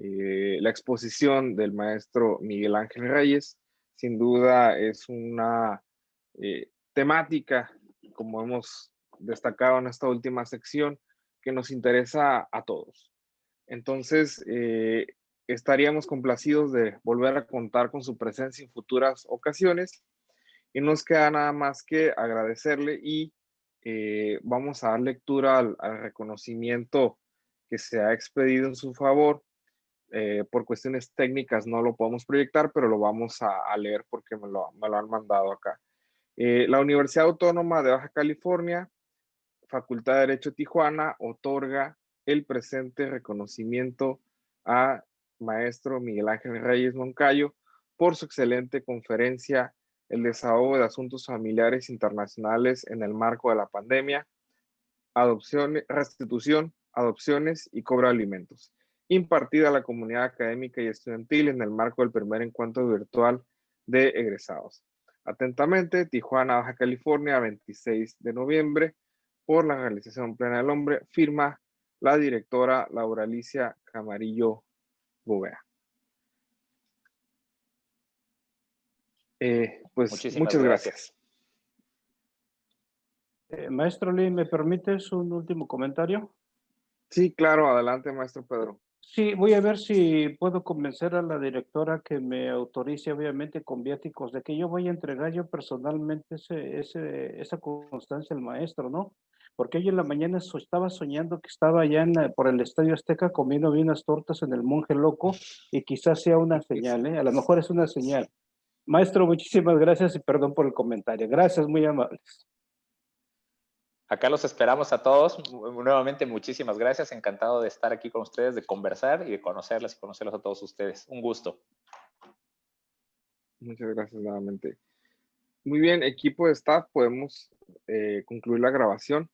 la exposición del maestro Miguel Ángel Reyes. Sin duda es una temática, como hemos destacado en esta última sección, que nos interesa a todos. Entonces, estaríamos complacidos de volver a contar con su presencia en futuras ocasiones, y nos queda nada más que agradecerle, y vamos a dar lectura al reconocimiento que se ha expedido en su favor. Por cuestiones técnicas no lo podemos proyectar, pero lo vamos a leer porque me lo han mandado acá. La Universidad Autónoma de Baja California, Facultad de Derecho Tijuana, otorga el presente reconocimiento a maestro Miguel Ángel Reyes Moncayo por su excelente conferencia El desahogo de asuntos familiares internacionales en el marco de la pandemia, restitución, adopciones y cobro de alimentos, impartida a la comunidad académica y estudiantil en el marco del primer encuentro virtual de egresados. Atentamente, Tijuana, Baja California, 26 de noviembre, por la realización plena del hombre, firma la directora Laura Alicia Camarillo Bovea. Pues muchas gracias. Maestro Lee, ¿me permites un último comentario? Sí, claro, adelante, maestro Pedro. Sí, voy a ver si puedo convencer a la directora que me autorice, obviamente, con viáticos, de que yo voy a entregar yo personalmente esa constancia al maestro, ¿no? Porque hoy en la mañana estaba soñando que estaba allá por el Estadio Azteca comiendo bien unas tortas en el Monje Loco, y quizás sea una señal, ¿eh? A lo mejor es una señal. Maestro, muchísimas gracias y perdón por el comentario. Gracias, muy amables. Acá los esperamos a todos. Nuevamente, muchísimas gracias. Encantado de estar aquí con ustedes, de conversar y de conocerlas y conocerlos a todos ustedes. Un gusto. Muchas gracias nuevamente. Muy bien, equipo de staff, podemos concluir la grabación.